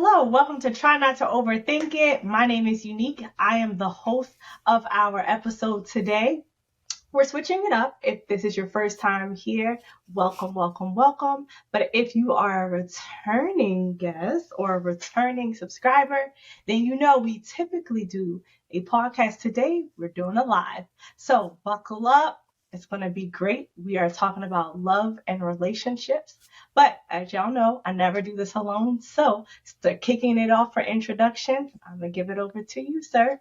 Hello, welcome to Try Not to Overthink It. My name is Unique. I am the host of our episode today. We're switching it up. If this is your first time here, welcome, welcome, welcome. But if you are a returning guest or a returning subscriber, then you know we typically do a podcast. Today, we're doing a live. So buckle up. It's going to be great. We are talking about love and relationships. But as y'all know, I never do this alone. So start kicking it off for introduction. I'm going to give it over to you, sir.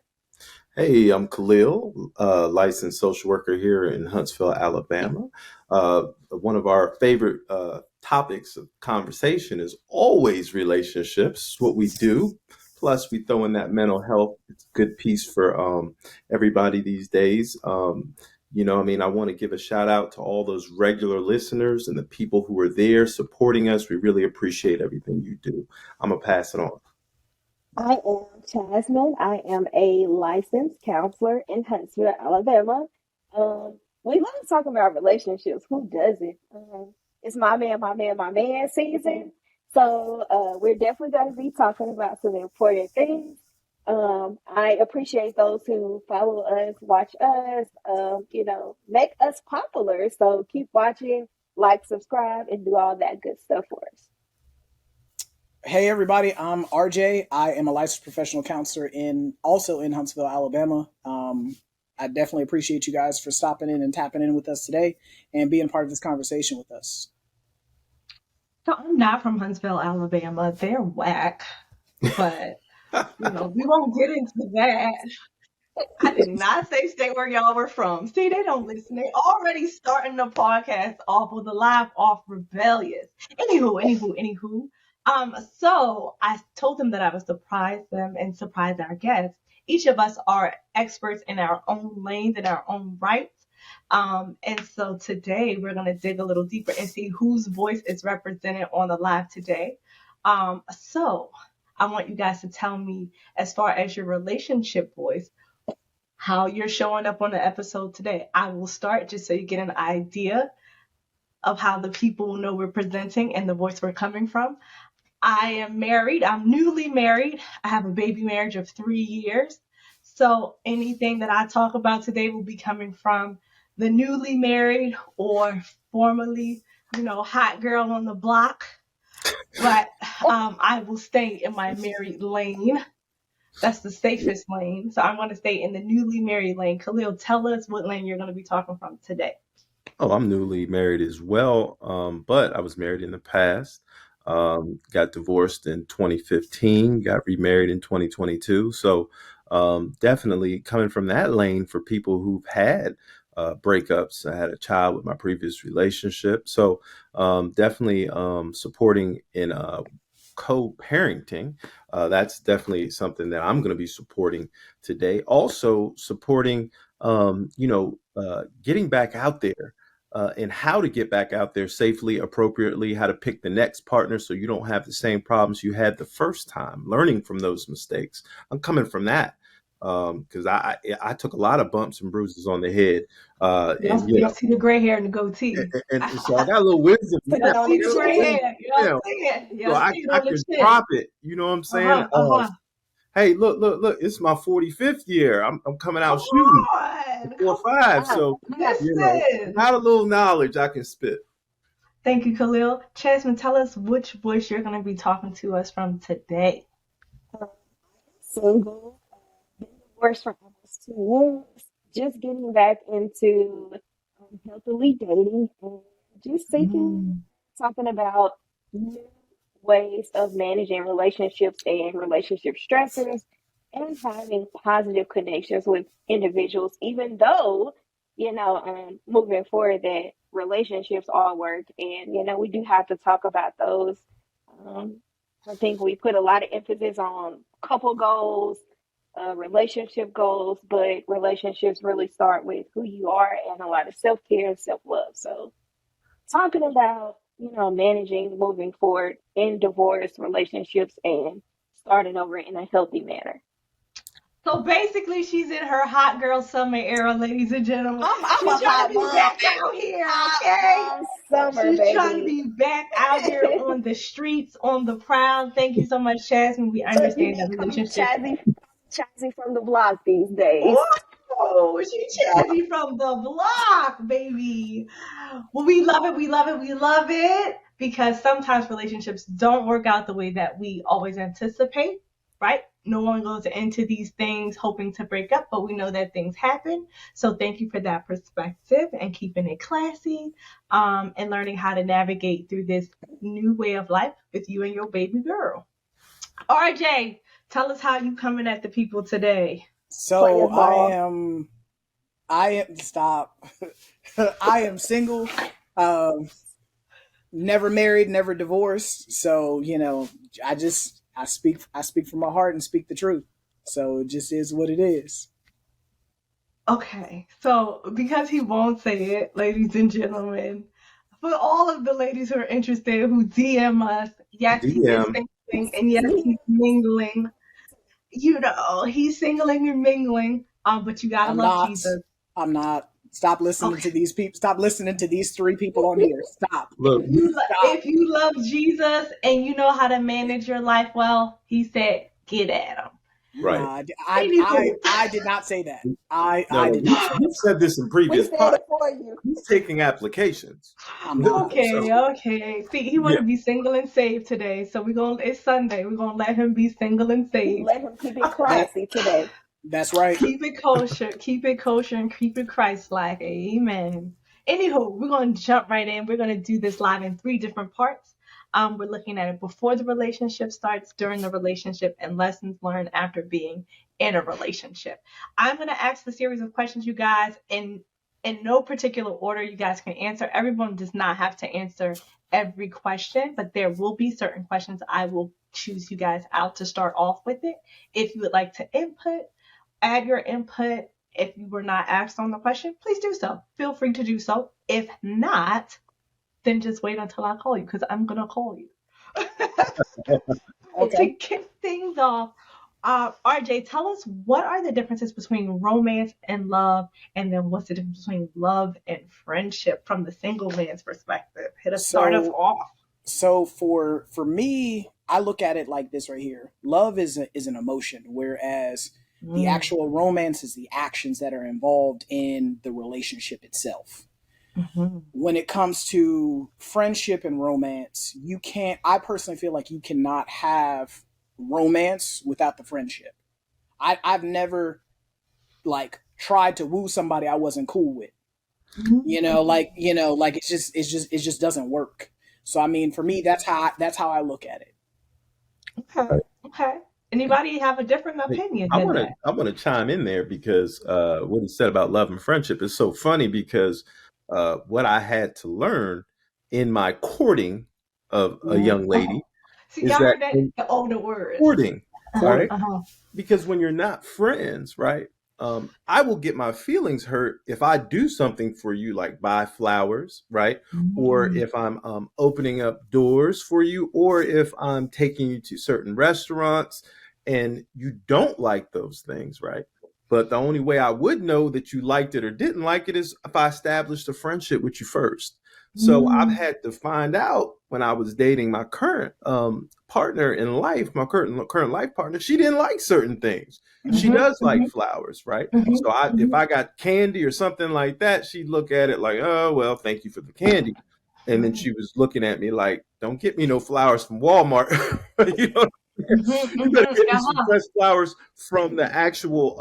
Hey, I'm Khalil, licensed social worker here in Huntsville, Alabama. One of our favorite topics of conversation is always relationships, what we do. Plus, we throw in that mental health. It's a good piece for everybody these days. I want to give a shout out to all those regular listeners and the people who are there supporting us. We really appreciate everything you do. I'm going to pass it on. I am Jasmine. I am a licensed counselor in Huntsville, Alabama. We love talking about relationships. Who doesn't? It's my man season. So we're definitely going to be talking about some important things. I appreciate those who follow us, watch us, make us popular. So keep watching, like, subscribe, and do all that good stuff for us. Hey everybody, I'm RJ. I am a licensed professional counselor also in Huntsville, Alabama. I definitely appreciate you guys for stopping in and tapping in with us today and being part of this conversation with us. So I'm not from Huntsville, Alabama. They're whack, but we won't get into that. I did not say stay where y'all were from. See, they don't listen. They already starting the podcast off with a live off rebellious. Anywho. So I told them that I would surprise them and surprise our guests. Each of us are experts in our own lanes and our own rights. And so today we're going to dig a little deeper and see whose voice is represented on the live today. So I want you guys to tell me, as far as your relationship voice, how you're showing up on the episode today. I will start just so you get an idea of how the people know we're presenting and the voice we're coming from. I am married. I'm newly married. I have a baby marriage of 3 years. So anything that I talk about today will be coming from the newly married or formerly, hot girl on the block. But I will stay in my married lane. That's the safest lane. So I'm going to stay in the newly married lane. Khalil, tell us what lane you're going to be talking from today. Oh, I'm newly married as well, but I was married in the past. Got divorced in 2015, got remarried in 2022. So definitely coming from that lane for people who've had breakups. I had a child with my previous relationship. So definitely supporting in co-parenting. That's definitely something that I'm going to be supporting today. Also supporting, getting back out there. And how to get back out there safely, appropriately, how to pick the next partner so you don't have the same problems you had the first time, learning from those mistakes. I'm coming from that because I took a lot of bumps and bruises on the head. Y'all see the gray hair and the goatee. And so I got a little wisdom now. Y'all see the gray hair. You know, so Y'all see it I on the can chin. drop it. You know what I'm saying? Hey, look! It's my 45th year. I'm coming out shooting 4-5. So not a little knowledge I can spit. Thank you, Khalil. Jasmine, tell us which voice you're going to be talking to us from today. Single, been divorced for almost 2 years, just getting back into healthily dating and just talking about new ways of managing relationships and relationship stressors and having positive connections with individuals, even though, moving forward that relationships all work. And, we do have to talk about those. I think we put a lot of emphasis on couple goals, relationship goals, but relationships really start with who you are and a lot of self-care and self-love. So talking about, managing, moving forward in divorce relationships and starting over in a healthy manner. So basically, she's in her hot girl summer era, ladies and gentlemen. I'm She's a trying to hot be mom. back out here, Hot okay? mom summer, She's trying to baby. be back out here on the streets, on the prowl. Thank you so much, Jasmine. We Look, you understand that can call me relationships. Chazzy from the block these days. Oh, she Chazzy from the block, baby. Well, we love it. We love it. We love it because sometimes relationships don't work out the way that we always anticipate, right? No one goes into these things hoping to break up, but we know that things happen. So thank you for that perspective and keeping it classy, and learning how to navigate through this new way of life with you and your baby girl. RJ, tell us how you coming at the people today. Play So us ball. I am stop. I am single, um, never married, never divorced. So I speak from my heart and speak the truth. So it just is what it is. Okay, so because he won't say it, ladies and gentlemen, for all of the ladies who are interested who DM us, yes, he is DM. singling and yes, he's mingling. You know, he's singling and mingling. But you gotta I'm love not. Jesus. I'm not. Stop listening Okay, to these people. Stop listening to these three people on here. Stop. Look, Stop. if you love Jesus and you know how to manage your life well, he said, get at him. right. Nah, Anywho, I did not say that. No, I no, did not say you said this in We previous said podcasts. it for you. He's taking applications. I'm not. So, okay, okay. See, he want yeah, to be single and saved today, so it's Sunday. We're gonna let him be single and saved. Let him keep it That classy today. that's right. Keep it kosher, and keep it Christ-like. Amen. Anywho, we're gonna jump right in. We're gonna do this live in 3 different parts. We're looking at it before the relationship starts, during the relationship, and lessons learned after being in a relationship. I'm gonna ask the series of questions, you guys, in no particular order. You guys can answer. Everyone does not have to answer every question, but there will be certain questions I will choose you guys out to start off with it. If you would like to input, add your input. If you were not asked on the question, please do so. Feel free to do so. If not, then just wait until I call you because I'm going to call you. To Okay. kick things off, RJ, tell us what are the differences between romance and love, and then what's the difference between love and friendship from the single man's perspective? Start us So off. for me, I look at it like this right here. Love is an emotion, whereas the Mm, actual romance is the actions that are involved in the relationship itself. mhm, When it comes to friendship and romance, you can't. I personally feel like you cannot have romance without the friendship. I've never like tried to woo somebody I wasn't cool with. mhm, Like it just doesn't work. So I mean, for me, that's how I look at it. okay, okay. Anybody have a different opinion I than want to that? I want to chime in there because what he said about love and friendship is so funny because what I had to learn in my courting of a Ooh, young lady see, is y'all that heard that? in The older words. courting, all Uh-huh, right, uh-huh. because when you're not friends, right, I will get my feelings hurt if I do something for you, like buy flowers, right, or Mm, if I'm opening up doors for you, or if I'm taking you to certain restaurants and you don't like those things, right. But the only way I would know that you liked it or didn't like it is if I established a friendship with you first. So I've mm, had to find out when I was dating my current partner in life, my current life partner. She didn't like certain things. She mhm, does like mhm, flowers, right? mhm, So if mhm, I got candy or something like that, she'd look at it like, oh well, thank you for the candy. And then mhm, she was looking at me like, don't get me no flowers from Walmart. you know, mhm, you better mhm, get me some uh-huh. fresh flowers from the actual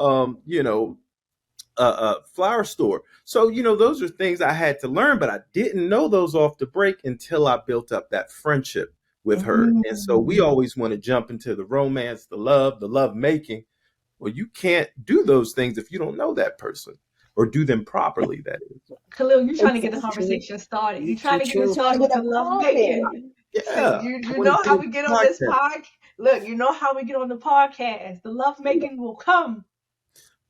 flower store. So, those are things I had to learn, but I didn't know those off the break until I built up that friendship with her. And so we Mm. always want to jump into the romance, the love making. Well, you can't do those things if you don't know that person or do them properly, that is. Khalil, you trying to It's get the True. conversation started. You trying True. to get it you True. trying to started get with the them love making. pumping. See, Yeah. you I you want know to how change we the get on this podcast. podcast. Look, you know how we get on the podcast. The love making will come.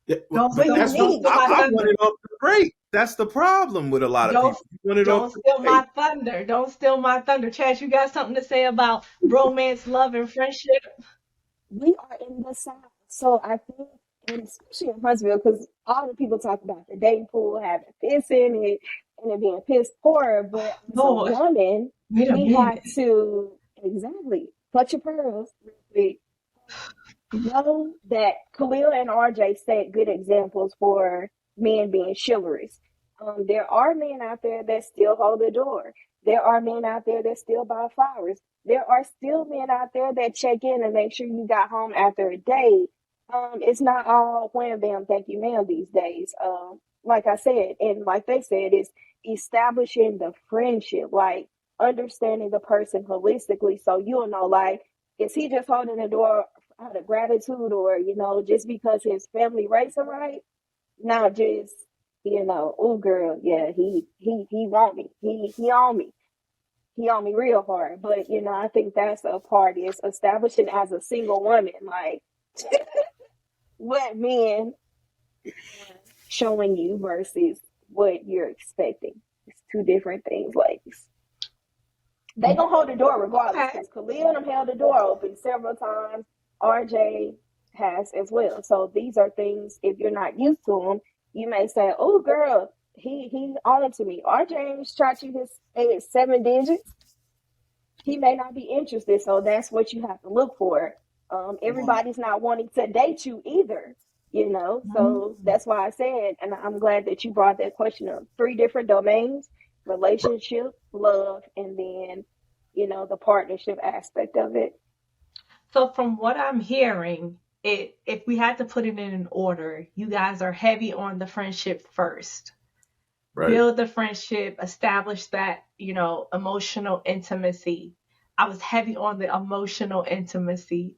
Yeah, Don't but When steal, you that's what don't need steal it. my I want thunder. it off the break. That's the problem with a lot of Don't people. You want it off don't the steal break. my thunder. Don't steal my thunder. Chad, you got something to say about romance, love, and friendship? We are in the South. So I think and especially in Huntsville, because all the people talk about the dating pool having piss in it and it being piss poor, but as a Lord, woman, wait a we have minute. to exactly clutch your pearls real quick. Know that Khalil and RJ set good examples for men being chivalrous. There are men out there that still hold the door. There are men out there that still buy flowers. There are still men out there that check in and make sure you got home after a day. It's not all wham bam, thank you, ma'am these days. Like I said, and like they said, is establishing the friendship, like understanding the person holistically, so you'll know, like, is he just holding the door out of gratitude, or just because his family raised him right? Not just oh girl, yeah, he want me, he on me, he on me real hard. But I think that's a part, is establishing as a single woman, like what men are showing you versus what you're expecting. It's two different things, ladies. They gonna hold the door regardless, Okay. because Khalil and them held the door open several times. RJ has as well. So these are things, if you're not used to them, you may say, "Oh, girl, he on to me." RJ ain't charging his 7 digits. He may not be interested, so that's what you have to look for. Everybody's not wanting to date you either, So that's why I said, and I'm glad that you brought that question up. 3 different domains: relationship, love, and then the partnership aspect of it. So from what I'm hearing, if we had to put it in an order, you guys are heavy on the friendship first. Right. Build the friendship, establish that, emotional intimacy. I was heavy on the emotional intimacy.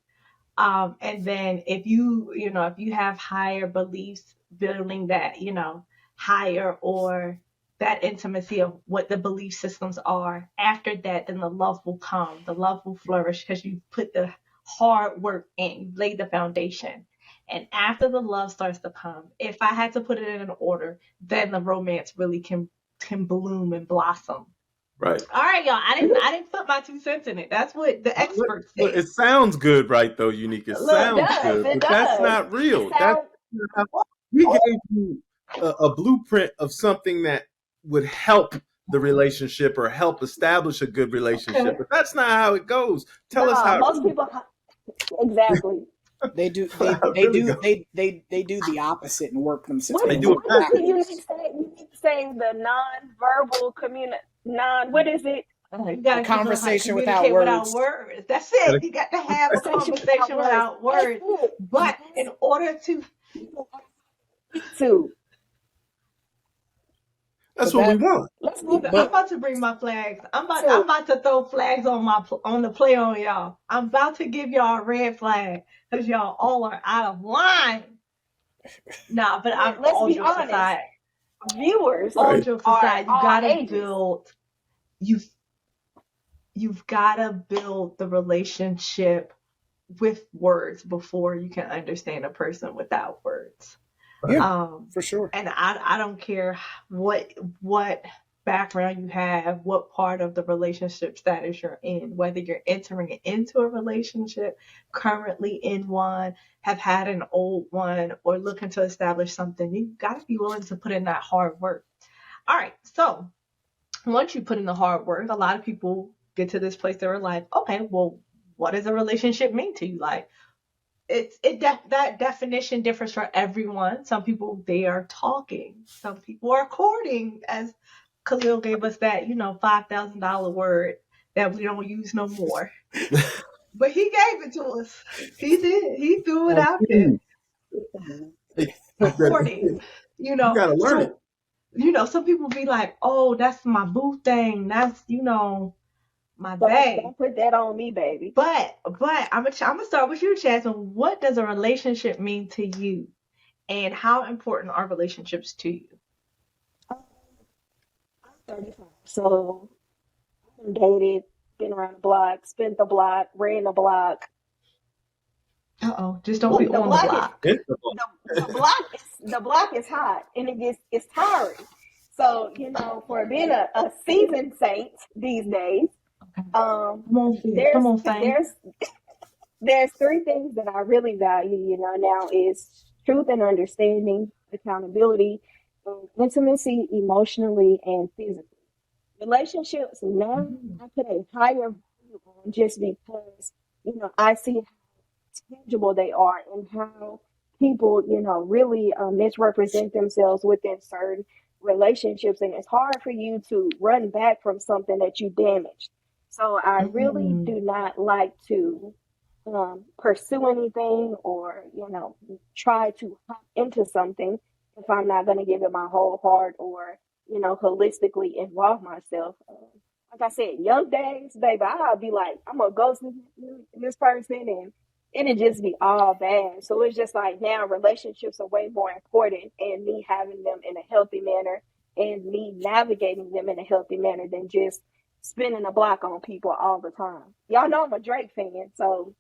And then if you have higher beliefs, building that, higher, or that intimacy of what the belief systems are. After that, then the love will come. The love will flourish because you put the hard work in, you laid the foundation. And after the love starts to come, if I had to put it in an order, then the romance really can bloom and blossom. Right. All right, y'all. I didn't put my 2 cents in it. That's what the experts Look, say. it sounds good, right? Though, Unique. It It Look, sounds does. good, It but that's does. not It real. That's sounds. we gave you a blueprint of something that would help the relationship or help establish a good relationship. okay. But that's not how it goes. Tell us No, how it most people exactly. They do how it really goes. they do the opposit and work themselves What They and do work it what is it you need backwards. to say? You need to say the non-verbal what is it? You a gotta keep it like conversation without communicate without words. words. That's it. You got to have a Conversation without conversation words. without That's words. it. But Yes, in order to, people need to. That's But what we that want. Let's keep it I'm but about to honest. bring my flags. I'm To about to throw flags on the play on y'all. I'm about to give y'all a red flag because y'all all are out of line. Nah, but I'm let's all be jokes honest. aside. Viewers All Right. jokes are aside, all ages. you you've gotta build the relationship with words before you can understand a person without words. yeah, Um, for sure. and I don't care what background you have, what part of the relationship status you're in, whether you're entering into a relationship, currently in one, have had an old one, or looking to establish something. You've got to be willing to put in that hard work. All right, so once you put in the hard work, a lot of people get to this place they were like, okay, well, what does a relationship mean to you? Like, that definition differs for everyone. Some people, they are talking. Some people are courting, as Khalil gave us that, $5,000 word that we don't use no more. But he gave it to us. He did. He threw it out there. Courting, You got to learn it. So, some people be like, oh, that's my boo thing. That's, my bae. Don't put that on me, baby. But I'm gonna start with you, Jasmine. What does a relationship mean to you, and how important are relationships to you? I'm 35, so I've dated, been around the block, spent the block, ran the block. Just don't be The on the block is block. the block is hot, and it's tiring. So for being a seasoned saint these days, Okay. um, Come on, sis. there's Come on, Saint. there's there's 3 things that I really value. Now is truth and understanding, accountability, intimacy emotionally and physically. Relationships now Mhm. I put a higher value on just because, I see tangible they are and how people, really misrepresent themselves within certain relationships. And it's hard for you to run back from something that you damaged. So I really Mhm. do not like to pursue anything or, try to hop into something if I'm not going to give it my whole heart or, holistically involve myself. Like I said, young days, baby, I'll be like, I'm going to ghost this person and it'd just be all bad. So it's just like now relationships are way more important and me having them in a healthy manner and me navigating them in a healthy manner than just spinning a block on people all the time. Y'all know I'm a Drake fan, so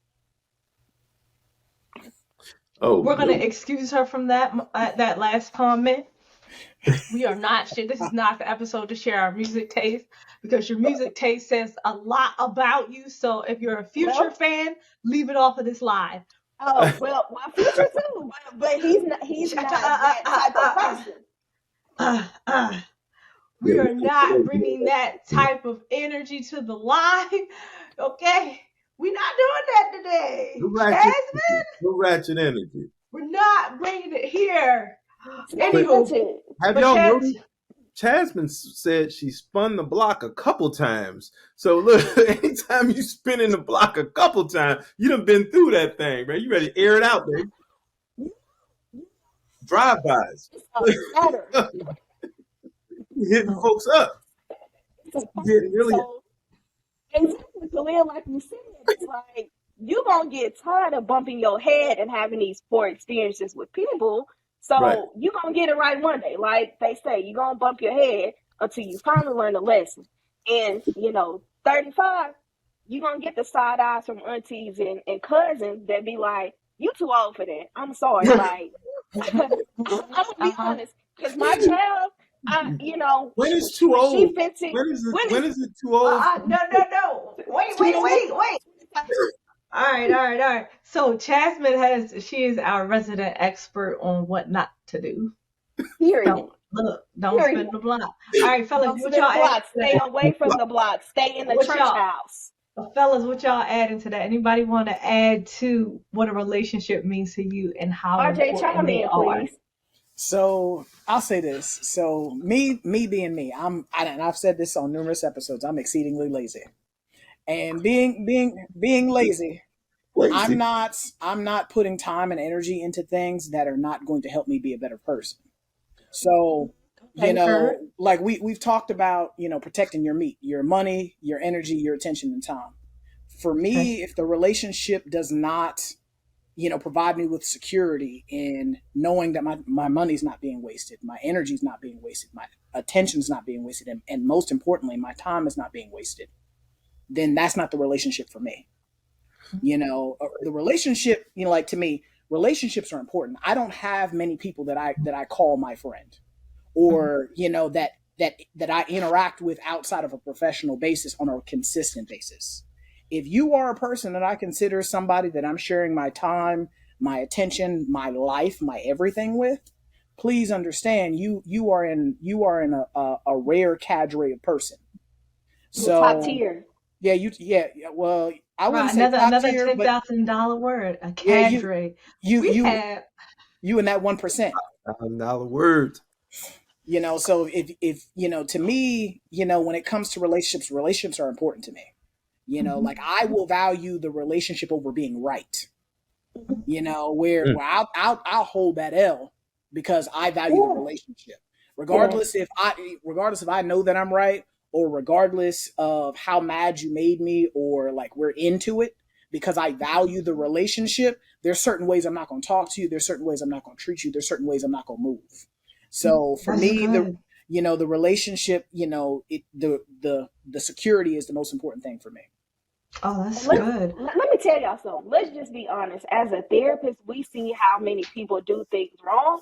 Oh We're gonna no. excuse her from that last comment. We are not. This is not the episode to share our music taste because your music taste says a lot about you. So if you're a Future well, fan, leave it off of this live. oh well, Future too, but he's not Uh, that uh, type of uh, uh, person. uh, uh. Yeah, We we are can't do not that. bringing that type of energy to the live. Okay, we're not doing that No today, ratchet Jasmine. energy. No ratchet energy. We're not bringing it here. It's not But Anywho, ratchet. have but y'all Chad, noticed? Jasmine said she spun the block a couple times. So look, anytime you spinning the block a couple times, you done been through that thing, man. You ready to air it out, baby. Drive-bys. It's a pattern. Hitting so folks up. It's a Getting pattern. really So exactly, Khalil, like you said, it's like you gonna get tired of bumping your head and having these poor experiences with people. right. So you gonna get it right one day. Like they say, you gonna bump your head until you finally learn the lesson. And 35, you gonna get the side eyes from aunties and cousins that be like, "You too old for that." I'm sorry, like I'm gonna be uh-huh. honest, because my child, When is too when she old? 15, When when is is it too old? No, no, no. Wait, wait, 21, wait, wait. 25? All right, all right, all right. So Jasmine she is our resident expert on what not to do. Period. Don't Period. spin the block. All right, fellas, Don't what spin y'all the adding block. to Stay that? away from the block. Stay in the What church y'all, house. fellas, what y'all adding to that? Anybody want to add to what a relationship means to you and how RJ, important chime they in, are? please. So I'll say this. So me being me, and I've said this on numerous episodes. I'm exceedingly lazy, and being lazy, I'm Lazy. not I'm not putting time and energy into things that are not going to help me be a better person. So, Okay, heard. like we've talked about, protecting your meat, your money, your energy, your attention and time. For Okay. me, if the relationship does not, provide me with security in knowing that my money's not being wasted, my energy's not being wasted, my attention's not being wasted, and most importantly, my time is not being wasted, then that's not the relationship for me. The relationship, like to me, relationships are important. I don't have many people that I call my friend, Mhm. or that I interact with outside of a professional basis on a consistent basis. If you are a person that I consider somebody that I'm sharing my time, my attention, my life, my everything with, please understand you are in a rare cadre of person. You're top So tier. yeah, yeah, well, I Right, wouldn't say top another tier, but $10,000 word, a yeah, you cadre. you We you have. you in that 1%. $1,000 words. So if to me, when it comes to relationships are important to me. Like Mhm. I will value the relationship over being right. Mhm. Where Mm. I'll hold that L because I value the Yeah. relationship, Yeah. regardless if I know that I'm right, or regardless of how mad you made me, or like we're into it, because I value the relationship. There's certain ways I'm not going to talk to you. There's certain ways I'm not going to treat you. There's certain ways I'm not going to move. So for That's me, good. the relationship, the security is the most important thing for me. Oh, And that's let's good. let me tell y'all something. Let's just be honest. As a therapist, we see how many people do things wrong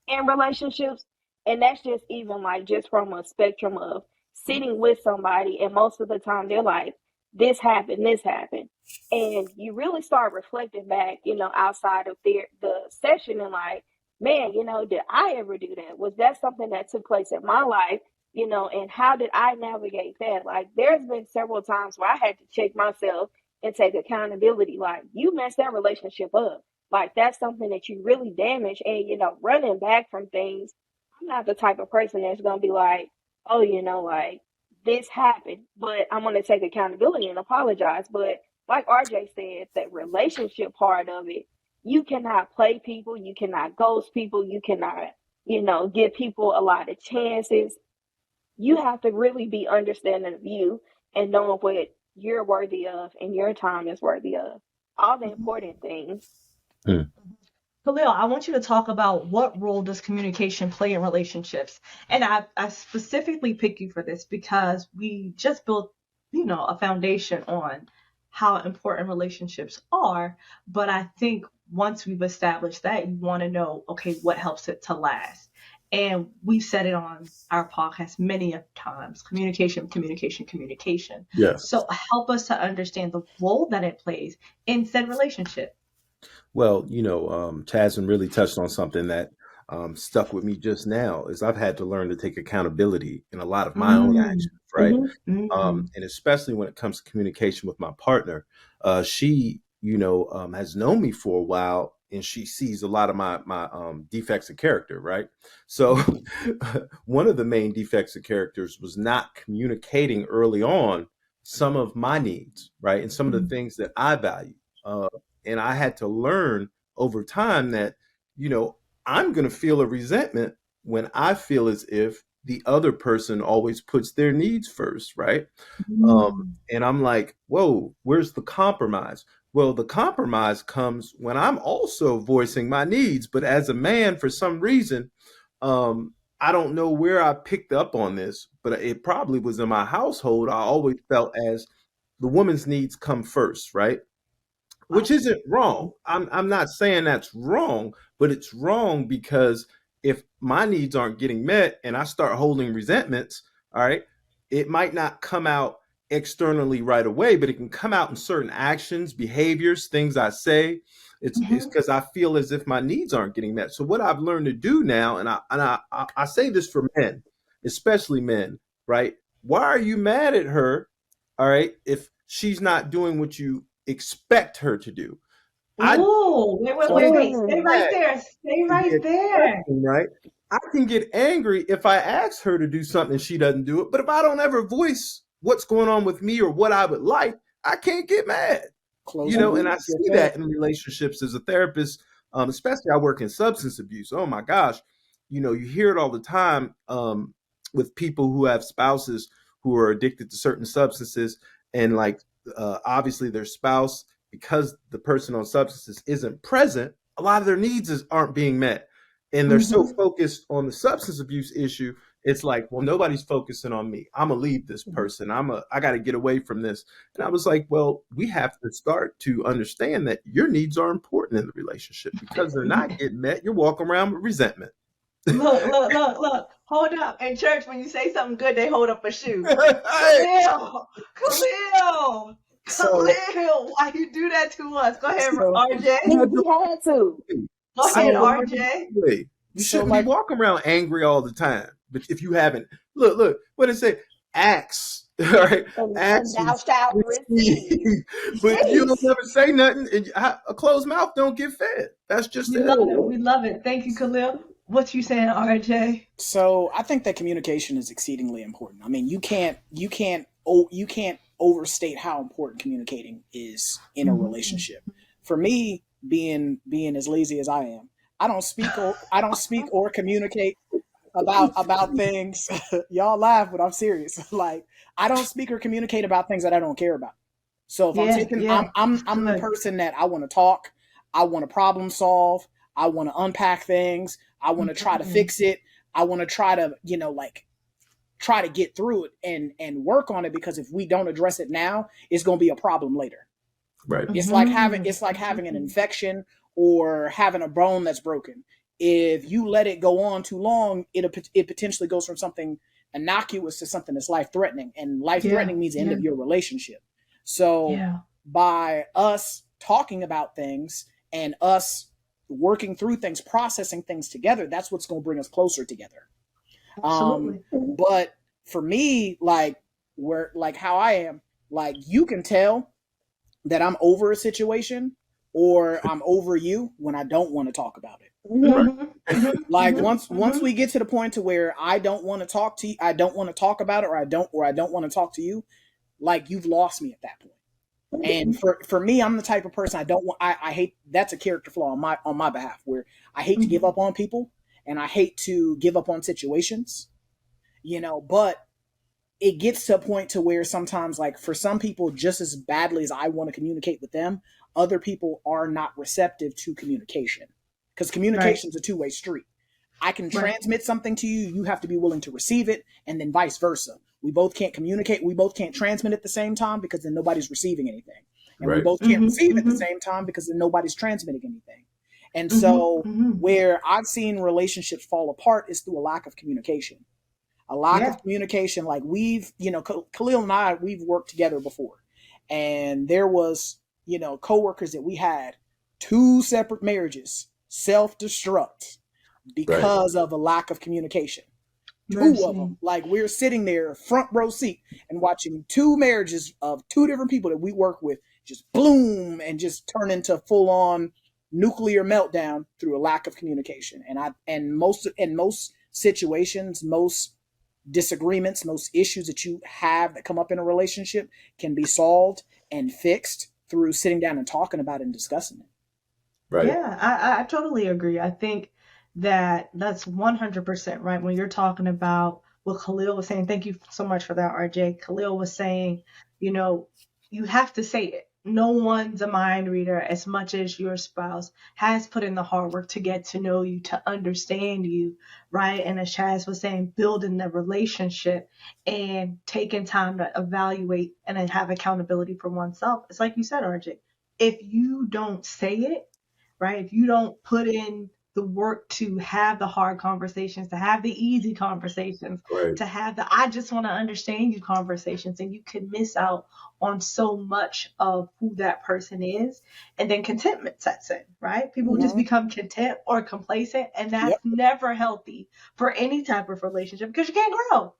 in relationships, and that's just even like just from a spectrum of sitting with somebody, and most of the time they're like, this happened. And you really start reflecting back, outside of the session and like, man, did I ever do that? Was that something that took place in my life? And how did I navigate that? Like, there's been several times where I had to check myself and take accountability. Like, you messed that relationship up. Like, that's something that you really damaged. And, running back from things, I'm not the type of person that's going to be like, oh, like, this happened, but I'm going to take accountability and apologize. But like RJ said, that relationship part of it, you cannot play people, you cannot ghost people, you cannot, give people a lot of chances. You have to really be understanding of you and knowing what you're worthy of and your time is worthy of. All the important things. Mm. Khalil, I want you to talk about what role does communication play in relationships. And I specifically pick you for this because we just built, a foundation on how important relationships are. But I think once we've established that, you want to know, okay, what helps it to last? And we've said it on our podcast many of times, communication, communication, communication. Yes. So help us to understand the role that it plays in said relationship. Well, Chasm really touched on something that stuck with me just now is I've had to learn to take accountability in a lot of my own Mm. actions, right? Mm. And especially when it comes to communication with my partner, she, has known me for a while and she sees a lot of my defects of character, right? So one of the main defects of characters was not communicating early on some of my needs, right? And some of the things that I value. Uh, and I had to learn over time that, you know, I'm going to feel a resentment when I feel as if the other person always puts their needs first, right? Um, Mm. and I'm like, whoa, where's the compromise? Well, the compromise comes when I'm also voicing my needs. But as a man, for some reason, I don't know where I picked up on this, but it probably was in my household. I always felt as the woman's needs come first, right? Which Wow. isn't wrong. I'm not saying that's wrong, but it's wrong because if my needs aren't getting met and I start holding resentments, all right, it might not come out externally right away, but it can come out in certain actions, behaviors, things I say. It's Mhm. because I feel as if my needs aren't getting met. So what I've learned to do now, and I say this for men, especially men, right? Why are you mad at her? All right, if she's not doing what you expect her to do. I Ooh, wait, wait, get wait, wait. Stay Mm. right mad there. Stay to the right there. expression, right? I can get angry if I ask her to do something and she doesn't do it. But if I don't ever voice what's going on with me or what I would like, I can't get mad. Close mouth And I don't see get fed. that in relationships as a therapist, especially I work in substance abuse. Oh my gosh, you hear it all the time with people who have spouses who are addicted to certain substances, and like obviously their spouse, because the person on substances isn't present, a lot of their aren't being met, and they're so Mm-hmm. focused on the substance abuse issue. It's like, well, nobody's focusing on me. I'm gonna leave this Mhm. person. I got to get away from this. And I was like, well, we have to start to understand that your needs are important in the relationship because they're not getting met. You're walking around with resentment. Look, look, look, look. Hold up. In church, when you say something good, they hold up a shoe. Hey, Khalil! Khalil! So, Khalil! Why you do that to us? Go ahead, so, RJ. you had to He had to. Go I ahead, feel so, like the RJ. right way. You so, shouldn't be like, walking around angry all the time. But if you haven't, look, what did it say? Acts, all right? And Acts, thou shalt receive. receive. But if you don't Jeez. never say nothing, and a closed mouth don't get fed. That's just We it. love it. We love it. Thank you, Khalil. What you saying, RJ? so I think that communication is exceedingly important. I mean, you can't overstate how important communicating is in a Mm-hmm. relationship. For me, being as lazy as I am, I don't speak or communicate about things. Y'all laugh, but I'm serious. Like, I don't speak or communicate about things that I don't care about. So if I'm Yeah, taking, yeah. I'm the Good. person that I want to talk, I want to problem solve, I want to unpack things, I want to try to Mm-hmm. fix it, I want to try to like try to get through it and work on it, because if we don't address it now, it's going to be a problem later. Right. It's like having an infection or having a bone that's broken. If you let it go on too long, it potentially goes from something innocuous to something that's life threatening, and life Yeah, threatening means the end yeah. of your relationship. So Yeah. by us talking about things and us working through things, processing things together, that's what's going to bring us closer together. Absolutely. But for me, like where like how I am, like you can tell that I'm over a situation or I'm over you when I don't want to talk about it. Right. Like once we get to the point to where I don't want to talk to you, I don't want to talk about it, or I don't want to talk to you, like you've lost me at that point. And for me, I'm the type of person I hate, that's a character flaw on my behalf, where I hate to give up on people and I hate to give up on situations, but it gets to a point to where sometimes, like for some people, just as badly as I want to communicate with them, other people are not receptive to communication, because communication is a two-way street. I can transmit something to you, you have to be willing to receive it, and then vice versa. We both can't communicate, we both can't transmit at the same time, because then nobody's receiving anything. And we Right. both can't receive at the same time, because then nobody's transmitting anything. And so where I've seen relationships fall apart is through a lack of communication. A lack of communication. Like Khalil and I, we've worked together before. And there was, coworkers that we had, 2 separate marriages self-destruct because of a lack of communication. 2 of them. Like we're sitting there front row seat and watching 2 marriages of 2 different people that we work with just bloom and just turn into full on nuclear meltdown through a lack of communication. And most situations, most disagreements, most issues that you have that come up in a relationship can be solved and fixed through sitting down and talking about it and discussing it. Right. Yeah, I totally agree. I think that's 100% right. When you're talking about what Khalil was saying, thank you so much for that, RJ. Khalil was saying, you have to say it. No one's a mind reader as much as your spouse has put in the hard work to get to know you, to understand you, right? And as Chaz was saying, building the relationship and taking time to evaluate and then have accountability for oneself. It's like you said, RJ, if you don't say it, right? If you don't put in the work to have the hard conversations, to have the easy conversations, Right. to have the I just want to understand you conversations, and you can miss out on so much of who that person is. And then contentment sets in, right? People just become content or complacent, and that's never healthy for any type of relationship because you can't grow,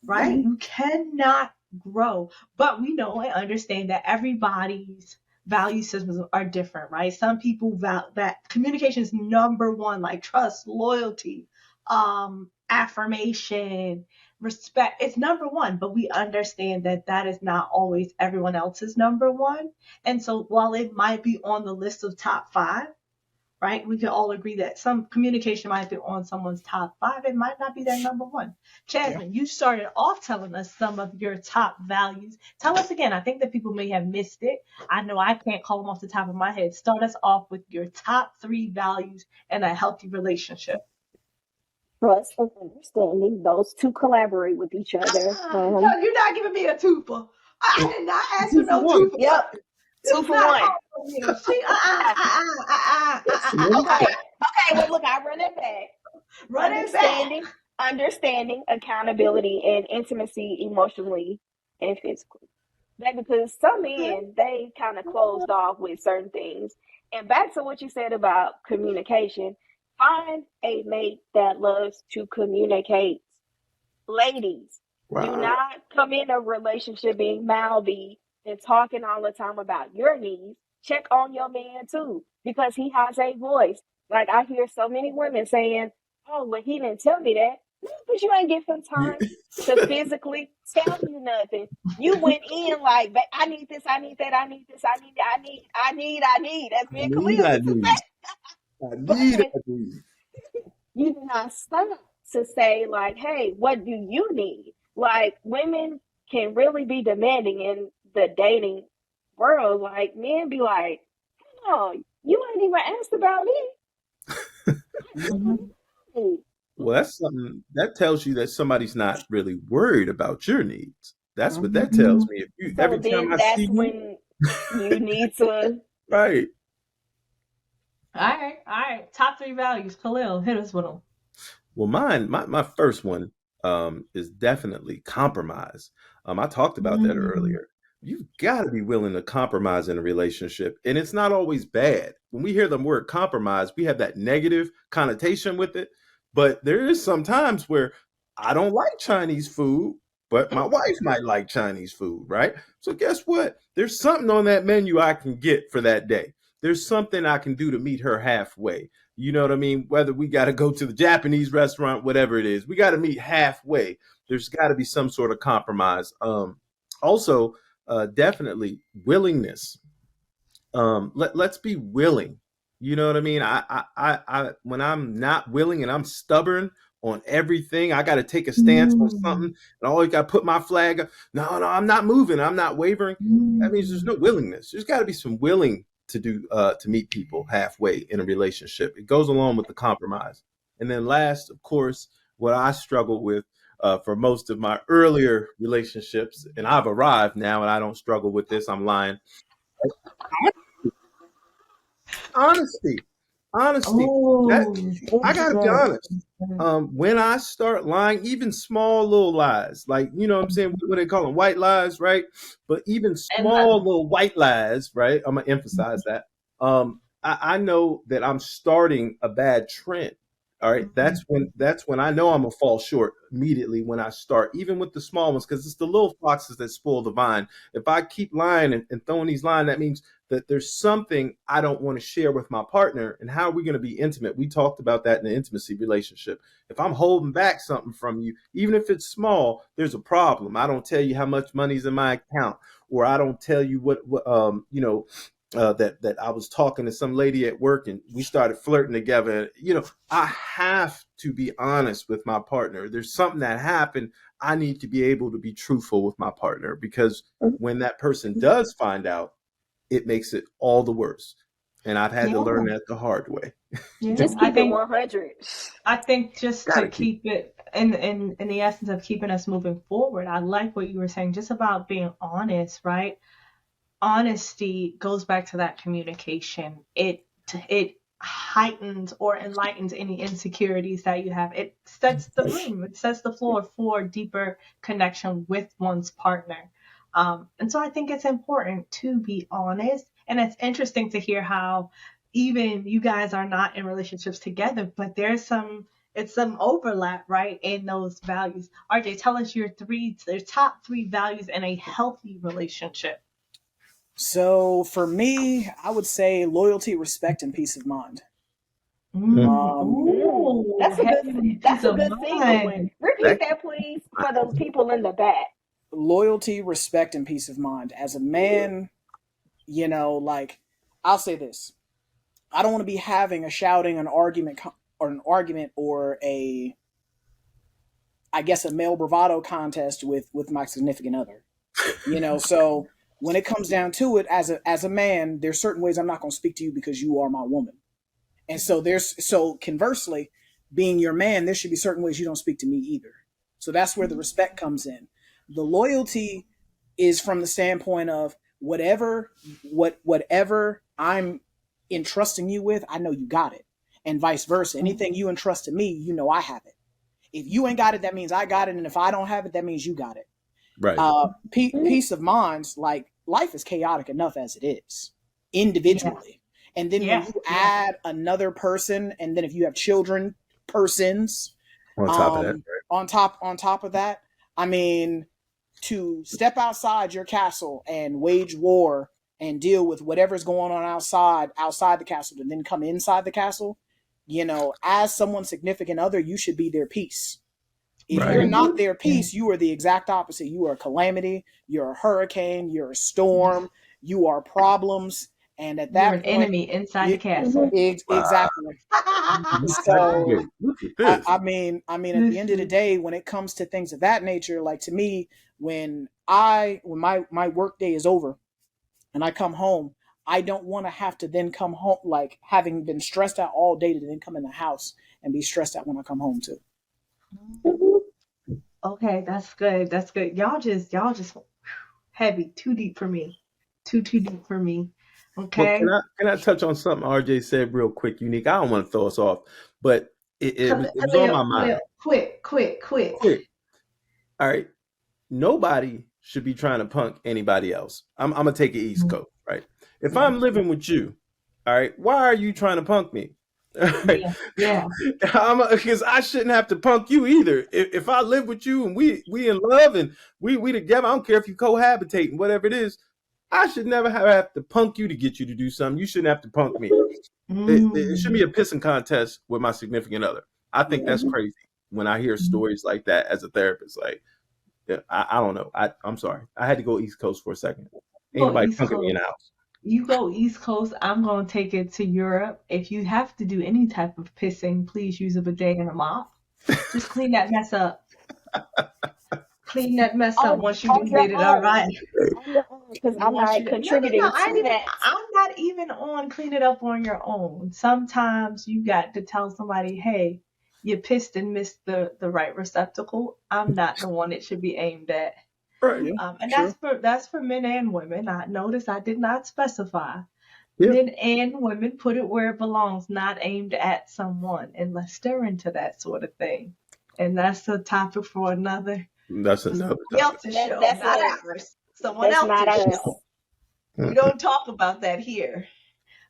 right? You cannot grow. But we know and understand that everybody's value systems are different, right? Some people that communication is number one, like trust, loyalty, affirmation, respect. It's number one, but we understand that that is not always everyone else's number one. And so while it might be on the list of top 5, right? We can all agree that some communication might be on someone's top 5. It might not be their number one. Jasmine, you started off telling us some of your top values. Tell us again. I think that people may have missed it. I know I can't call them off the top of my head. Start us off with your top 3 values in a healthy relationship. Trust and understanding. Those 2 collaborate with each other. No, you're not giving me a twofer. I did not ask for 2 for no 1. twofer. Yep. This 2 is for not 1. called for me. She, Okay. Okay. Well, look, I run it back. run it back. Understanding, accountability, and intimacy emotionally and physically. That because some men, they kind of closed off with certain things. And back to what you said about communication, find a mate that loves to communicate. Ladies, do Wow. not come in a relationship being mouthy and talking all the time about your needs. Check on your man too, because he has a voice. Like I hear so many women saying, "Oh, well, he didn't tell me that." No, because you ain't give him You, time to physically tell you nothing. You went in like, I need this, I need that, I need this, I need that, I need. As me and Khalil I used to need. say. I need. But I need. you do not stop to say like, hey, what do you need? Like women can really be demanding in the dating world. Like men be like, oh, you ain't even asked about me. Well, that's something that tells you that somebody's not really worried about your needs. That's what that Mhm. tells me. If you So every time then I see that's you, when you need to. right. All right. Top 3 values. Khalil, hit us with them. Well, my first one is definitely compromise. I talked about that earlier. you've got to be willing to compromise in a relationship. And it's not always bad. When we hear the word compromise, we have that negative connotation with it. But there is some times where I don't like Chinese food, but my wife might like Chinese food, right? So guess what? There's something on that menu I can get for that day. There's something I can do to meet her halfway. You know what I mean? Whether we got to go to the Japanese restaurant, whatever it is, we got to meet halfway. There's got to be some sort of compromise. Also, definitely willingness. Let's be willing. You know what I mean? When I'm not willing and I'm stubborn on everything, I got to take a stance on something, Mm, and I always got to put my flag up. No, no, I'm not moving. I'm not wavering. That means there's mm. no willingness. There's got to be some willing to do to meet people halfway in a relationship. It goes along with the compromise. And then last, of course, what I struggled with for most of my earlier relationships, and I've arrived now, and I don't struggle with this. I'm lying. Honesty, honesty. That Oh, I that's gotta be good. honest. That's good. When I start lying, even small little lies, like you know what I'm saying, what they call them, white lies, right? But even And small little white lies, right? I'm gonna emphasize that. I know that I'm starting a bad trend. All right, that's when I know I'm gonna fall short immediately when I start, even with the small ones, because it's the little foxes that spoil the vine. If I keep lying and throwing these lines, that means that there's something I don't want to share with my partner. And how are we going to be intimate? We talked about that in the intimacy relationship. If I'm holding back something from you, even if it's small, there's a problem. I don't tell you how much money's in my account, or I don't tell you that I was talking to some lady at work and we started flirting together. I have to be honest with my partner. There's something that happened. I need to be able to be truthful with my partner, because when that person does find out, it makes it all the worse. And I've had to learn yeah, that the hard way. yeah. Just keep it 100. I think just to Gotta keep. keep it in the essence of keeping us moving forward, I like what you were saying, just about being honest, right? Honesty goes back to that communication. It heightens or enlightens any insecurities that you have. It sets the room. It sets the floor for deeper connection with one's partner. And so I think it's important to be honest. And it's interesting to hear how even you guys are not in relationships together, but it's some overlap, right, in those values. RJ, tell us your top three values in a healthy relationship. So for me, I would say loyalty, respect, and peace of mind. Mm. Um, Ooh, That's a good. heavy with peace That's a of good single one. mind. Repeat That, that, please, for the people in the back. Loyalty, respect, and peace of mind. As a man, like I'll say this: I don't want to be having a shouting, an argument, or I guess, a male bravado contest with my significant other. So when it comes down to it, as a man, there's certain ways I'm not going to speak to you because you are my woman. And so conversely, being your man, there should be certain ways you don't speak to me either. So that's where the respect comes in. The loyalty is from the standpoint of whatever I'm entrusting you with, I know you got it. And vice versa. Anything you entrust to me, I have it. If you ain't got it, that means I got it. And if I don't have it, that means you got it. right, Peace of mind, like life is chaotic enough as it is Yeah, individually. And then when yeah, you yeah. add another person, and then if you have children, persons, on top of that. um, on top of that, I mean, to step outside your castle and wage war and deal with whatever's going on outside the castle, and then come inside the castle, as someone's significant other, you should be their peace. If you're Right. not their Yeah. peace, you are the exact opposite. You are a calamity, you're a hurricane, you're a storm, you are problems. And at You're that an point, enemy inside the you, castle. Wow. exactly. So Look at I, this. I mean, I mean, at the end of the Listen. day, when it comes to things of that nature, like to me, when my work day is over and I come home, I don't want to have to then come home, like having been stressed out all day, to then come in the house and be stressed out when I come home too. Okay, that's good. That's good. Y'all just heavy, too deep for me. Too deep for me. Well, can Okay. I can I touch on something RJ said real quick, Unique? I don't want to throw us off, but it was on my mind. Khalil, quick. Quick. All right. Nobody should be trying to punk anybody else. I'm gonna take it East Mhm. Coast, right? If I'm Mhm. living with you, all right, why are you trying to punk me? All right, Yeah, yeah. because I shouldn't have to punk you either. If I live with you and we in love and we together, I don't care if you cohabitating, whatever it is. I should never have to punk you to get you to do something. You shouldn't have to punk me. It shouldn't be Mm. a pissing contest with my significant other. I think that's Mhm. crazy when I hear Mhm. stories like that as a therapist. Like, yeah, I don't know. I'm sorry. I had to go East Coast for a second. Ain't Go nobody East punking me in Coast. the house. You go East Coast, I'm gonna take it to Europe. If you have to do any type of pissing, please use a bidet and a mop. Just clean that mess up. Clean that mess up once you On done your did it, all right? own. On your own, because I'm Once not you done, no, no, no, contributing I ain't to even, that. I'm not even on clean it up on your own. Sometimes you got to tell somebody, hey, you pissed and missed the right receptacle. I'm not the one it should be aimed at. Right. Yeah, And true. that's for men and women. I notice I did not specify. Yeah. Men and women, put it where it belongs, not aimed at someone, unless they're into that sort of thing. And that's a topic for another That's another somebody topic. else's show, That's not us. ours. Someone That's not else's us. show. We don't talk about that here.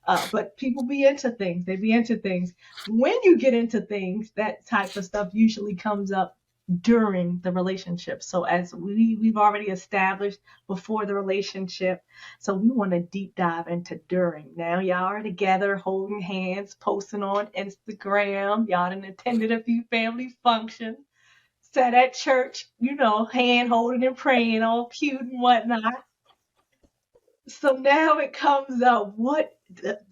But people be into things. They be into things. When you get into things, that type of stuff usually comes up during the relationship. So as we've already established before the relationship, so we want to deep dive into during. Now y'all are together, holding hands, posting on Instagram. Y'all done attended a few family functions, sat at church, hand holding and praying, all cute and whatnot. So now it comes up what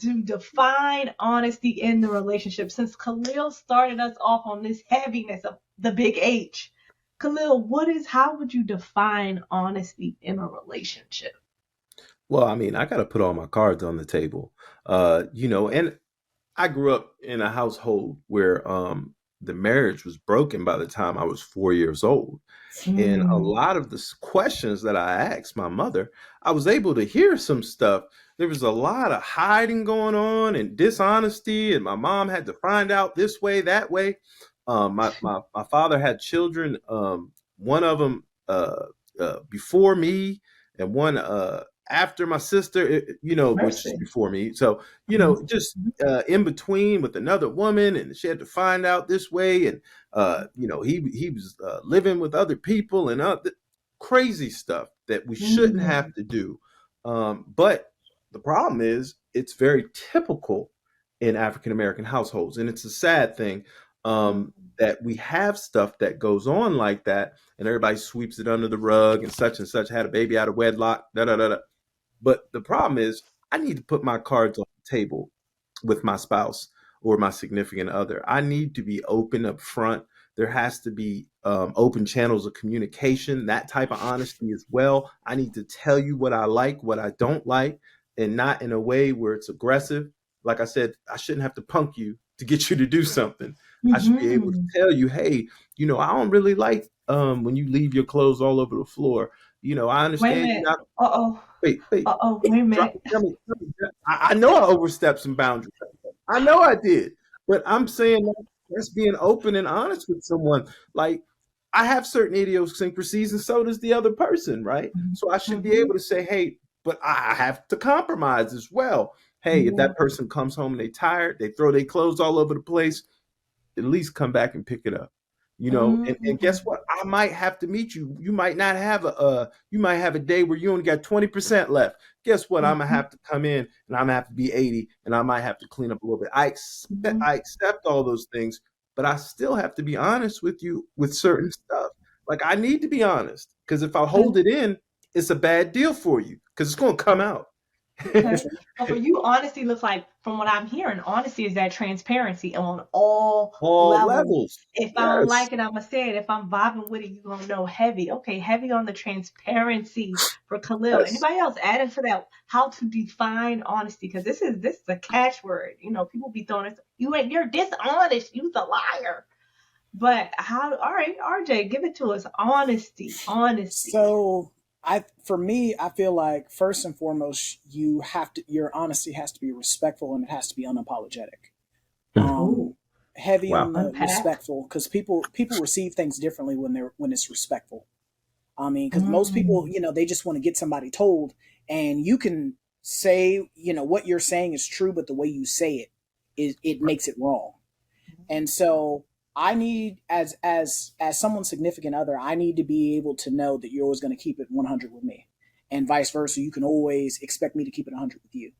to define honesty in the relationship. Since Khalil started us off on this heaviness of the big H, Khalil, how would you define honesty in a relationship? Well, I mean, I got to put all my cards on the table. And I grew up in a household where the marriage was broken by the time I was 4 years old. And a Mm, lot of the questions that I asked my mother, I was able to hear some stuff. There was a lot of hiding going on and dishonesty, and my mom had to find out this way, that way. My father had children, one of them before me, and one after my sister, which is mercy. before me. So, Mhm, just in between with another woman, and she had to find out this way. And he was living with other people and crazy stuff that we shouldn't have mhm, to do. But the problem is, it's very typical in African American households, and it's a sad thing that we have stuff that goes on like that, and everybody sweeps it under the rug, and such had a baby out of wedlock. Da da da da. But the problem is, I need to put my cards on the table with my spouse or my significant other. I need to be open up front. There has to be open channels of communication, that type of honesty as well. I need to tell you what I like, what I don't like, and not in a way where it's aggressive. Like I said, I shouldn't have to punk you to get you to do something. I should be able to mhm. tell you, hey, I don't really like when you leave your clothes all over the floor. I Wait a understand you're minute. not. Uh-oh. Wait. Uh-oh. Wait a Drop, minute. tell me. I know I overstepped some boundaries. I know I did, but I'm saying that's being open and honest with someone. Like, I have certain idiosyncrasies, and so does the other person, right? So I should be Mhm. able to say, hey, but I have to compromise as well. Hey, if Yeah. that person comes home and they tired, they throw their clothes all over the place, at least come back and pick it up. And guess Mm. what? I might have to meet you. You might not have you might have a day where you only got 20% left. Guess what? I'm gonna Mhm. have to come in and I'm gonna have to be 80 and I might have to clean up a little bit. Mhm. I accept all those things, but I still have to be honest with you with certain stuff. Like, I need to be honest because if I hold Okay. it in, it's a bad deal for you because it's gonna come out. Okay. So for you, honesty looks like, from what I'm hearing, honesty is that transparency on all All levels. levels. If I don't Yes. like it, I'm gonna say it. If I'm vibing with it, you're gonna know heavy. Okay, heavy on the transparency for Khalil. Yes. Anybody else add into that how to define honesty? Because this is a catchword. People be throwing this. You're dishonest. You're the liar. But how? All right, RJ, give it to us. Honesty, honesty. So for me, I feel like first and foremost, your honesty has to be respectful and it has to be unapologetic. Ooh, Heavy Wow. on the unpack. respectful because people receive things differently when it's respectful. I mean, because most people, Mm, they just want to get somebody told, and you can say, what you're saying is true, but the way you say it makes it wrong. And so I need, as someone's significant other, I need to be able to know that you're always going to keep it 100 with me, and vice versa. You can always expect me to keep it 100 with you.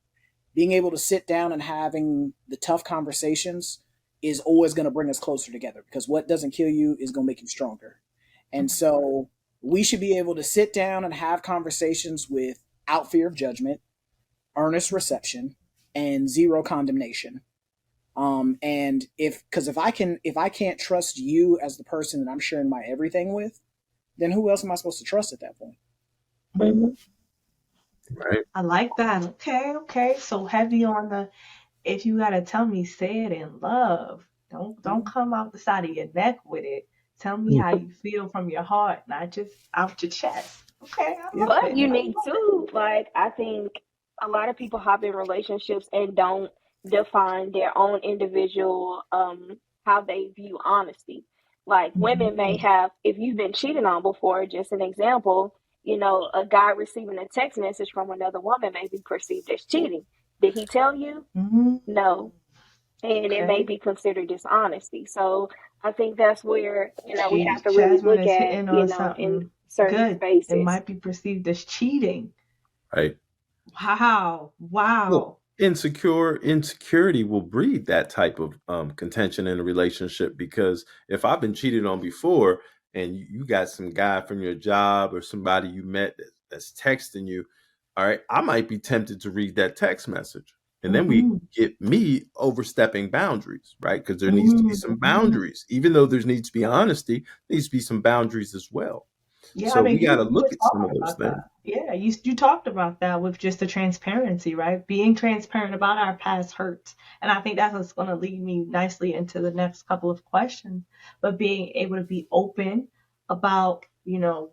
Being able to sit down and having the tough conversations is always going to bring us closer together, because what doesn't kill you is going to make you stronger. And so we should be able to sit down and have conversations without fear of judgment, earnest reception, and zero condemnation. And if I can't trust you as the person that I'm sharing my everything with, then who else am I supposed to trust at that point? mm. Mhm. Right. I like that. Okay, okay. So heavy on the if you gotta tell me, say it in love. Don't Mhm. come out the side of your neck with it. Tell me how you feel from your heart, not just out your chest. Okay, I Yeah. love But it. you I need love it. to, like, I think a lot of people hop in relationships and don't define their own individual, how they view honesty. Like, women may Mhm. have, if you've been cheated on before, just an example, a guy receiving a text message from another woman may be perceived as cheating. Did he tell you? Mhm. No. And it may Okay. be considered dishonesty. So I think that's where, we have She to really Jasmine look is at, hitting on in something certain good. It spaces. might be perceived as cheating. Right. Wow. Well, Wow. insecurity will breed that type of contention in a relationship, because if I've been cheated on before and you got some guy from your job or somebody you met that's texting you, all right, I might be tempted to read that text message. And then we Mhm. get me overstepping boundaries, right? Because there needs to be Mhm. some Mhm. boundaries. Even though there needs to be honesty, there needs to be some boundaries as well. Yeah, I So mean, we got to you were look at some of talking those about things. that. Yeah, you talked about that with just the transparency, right? Being transparent about our past hurts. And I think that's what's going to lead me nicely into the next couple of questions. But being able to be open about,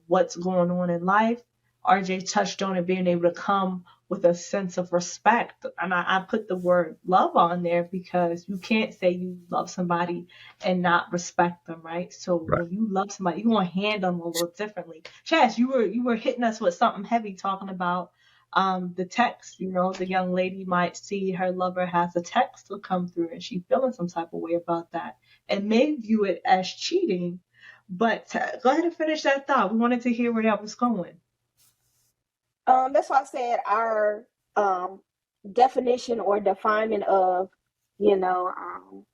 what's going on in life. RJ touched on it, being able to come with a sense of respect. And I put the word love on there because you can't say you love somebody and not respect them, right? So Right. when you love somebody, you're gonna handle them a little differently. Chaz, you were hitting us with something heavy, talking about the text. The young lady might see her lover has a text to come through, and she feeling some type of way about that, and may view it as cheating. But go ahead and finish that thought. We wanted to hear where that was going. That's why I said our um, definition or definement of, you know, um,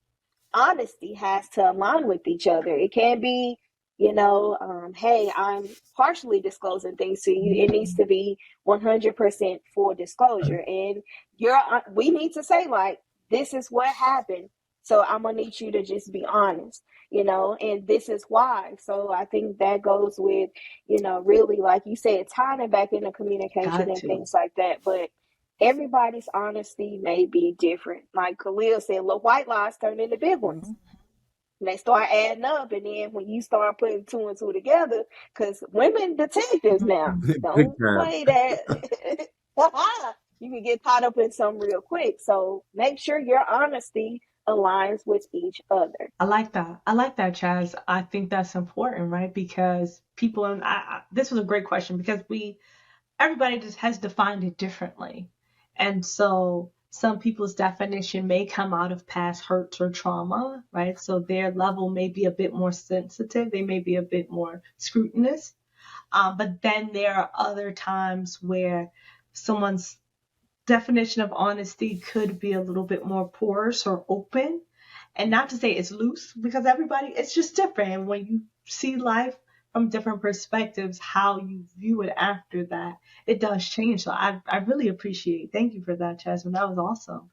honesty has to align with each other. It can't be, hey, I'm partially disclosing things to you. It needs to be 100% full disclosure. And we need to say, like, this is what happened. So I'm going to need you to just be honest, and this is why. So I think that goes with, really, like you said, tying it back into communication Got and to. things like that. But everybody's honesty may be different. Like Khalil said, little white lies turn into big ones. Mhm. And they start adding up, and then when you start putting two and two together, because women detectives now Big don't time. play that. You can get caught up in something real quick. So make sure your honesty aligns with each other. I like that. I like that, Chaz. I think that's important, right? Because people, and this was a great question because everybody just has defined it differently. And so some people's definition may come out of past hurts or trauma, right? So their level may be a bit more sensitive. They may be a bit more scrutinous. But then there are other times where someone's definition of honesty could be a little bit more porous or open. And not to say it's loose because it's just different. And when you see life from different perspectives, how you view it after that, it does change. So I really appreciate, thank you for that, Jasmine. That was awesome.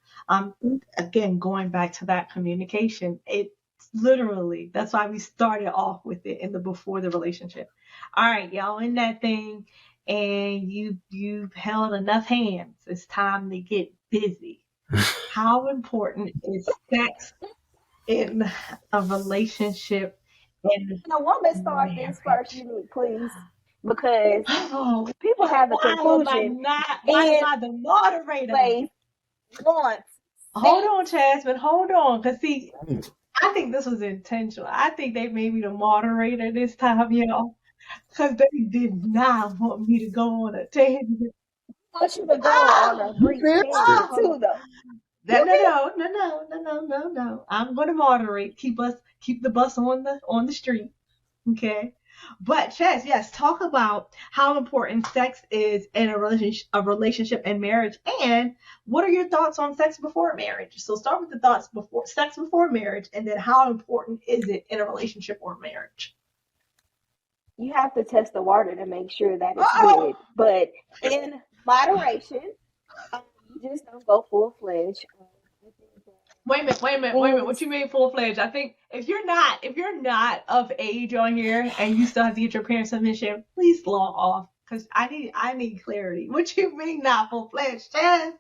Again, going back to that communication, it literally, that's why we started off with it in the before the relationship. All right, y'all in that thing and you've held enough hands. It's time to get busy. How important is sex in a relationship in And a woman start this first, marriage? unique, please, because Oh, people have the why am I conclusion not? Why am in I the moderator? place once Hold sex. on, Jasmine. Hold on, cause see, I think this was intentional. I think they made me the moderator this time, y'all. because they did not want me to go on a tangent. I want you to go on a Ah, You brief can answer. tangent ah. too, though. No, no, no, no, no, no, no, no, no. I'm going to moderate. Keep the bus on the street. Okay. But Chess, yes, talk about how important sex is in a relationship and marriage, and what are your thoughts on sex before marriage? So start with the thoughts before sex before marriage, and then how important is it in a relationship or marriage? You have to test the water to make sure that it's Oh, good, but in moderation. You just don't go full fledged. I think wait a minute, wait a minute, wait a minute. What things you mean full fledged? I think if you're not of age on here and you still have to get your parents' permission, please log off because I need clarity. What you mean not full fledged, Chess?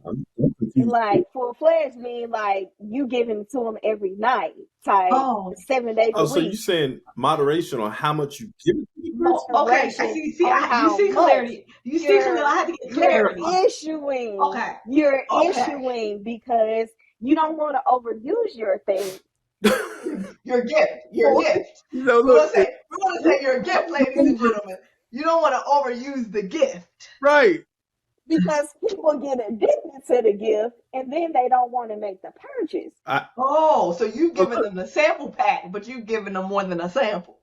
I'm confused. like full fledged mean like you giving it to them every night, type Oh, 7 days Oh, a so you're week. saying moderation on how much you give it to the oh, person? okay. I Moderation see. See, on you how see much clarity. You see clearly. you're I had to get you're clarity. issuing. Okay. You're Okay. issuing because you don't want to overuse your thing. Your gift. Your Well, gift. We're look, gonna say we're gonna say your gift, ladies and gentlemen. You don't want to overuse the gift. right. Because people get addicted to the gift and then they don't want to make the purchase. I, Oh, so you've oh, given look, them the sample pack, but you've given them more than a sample.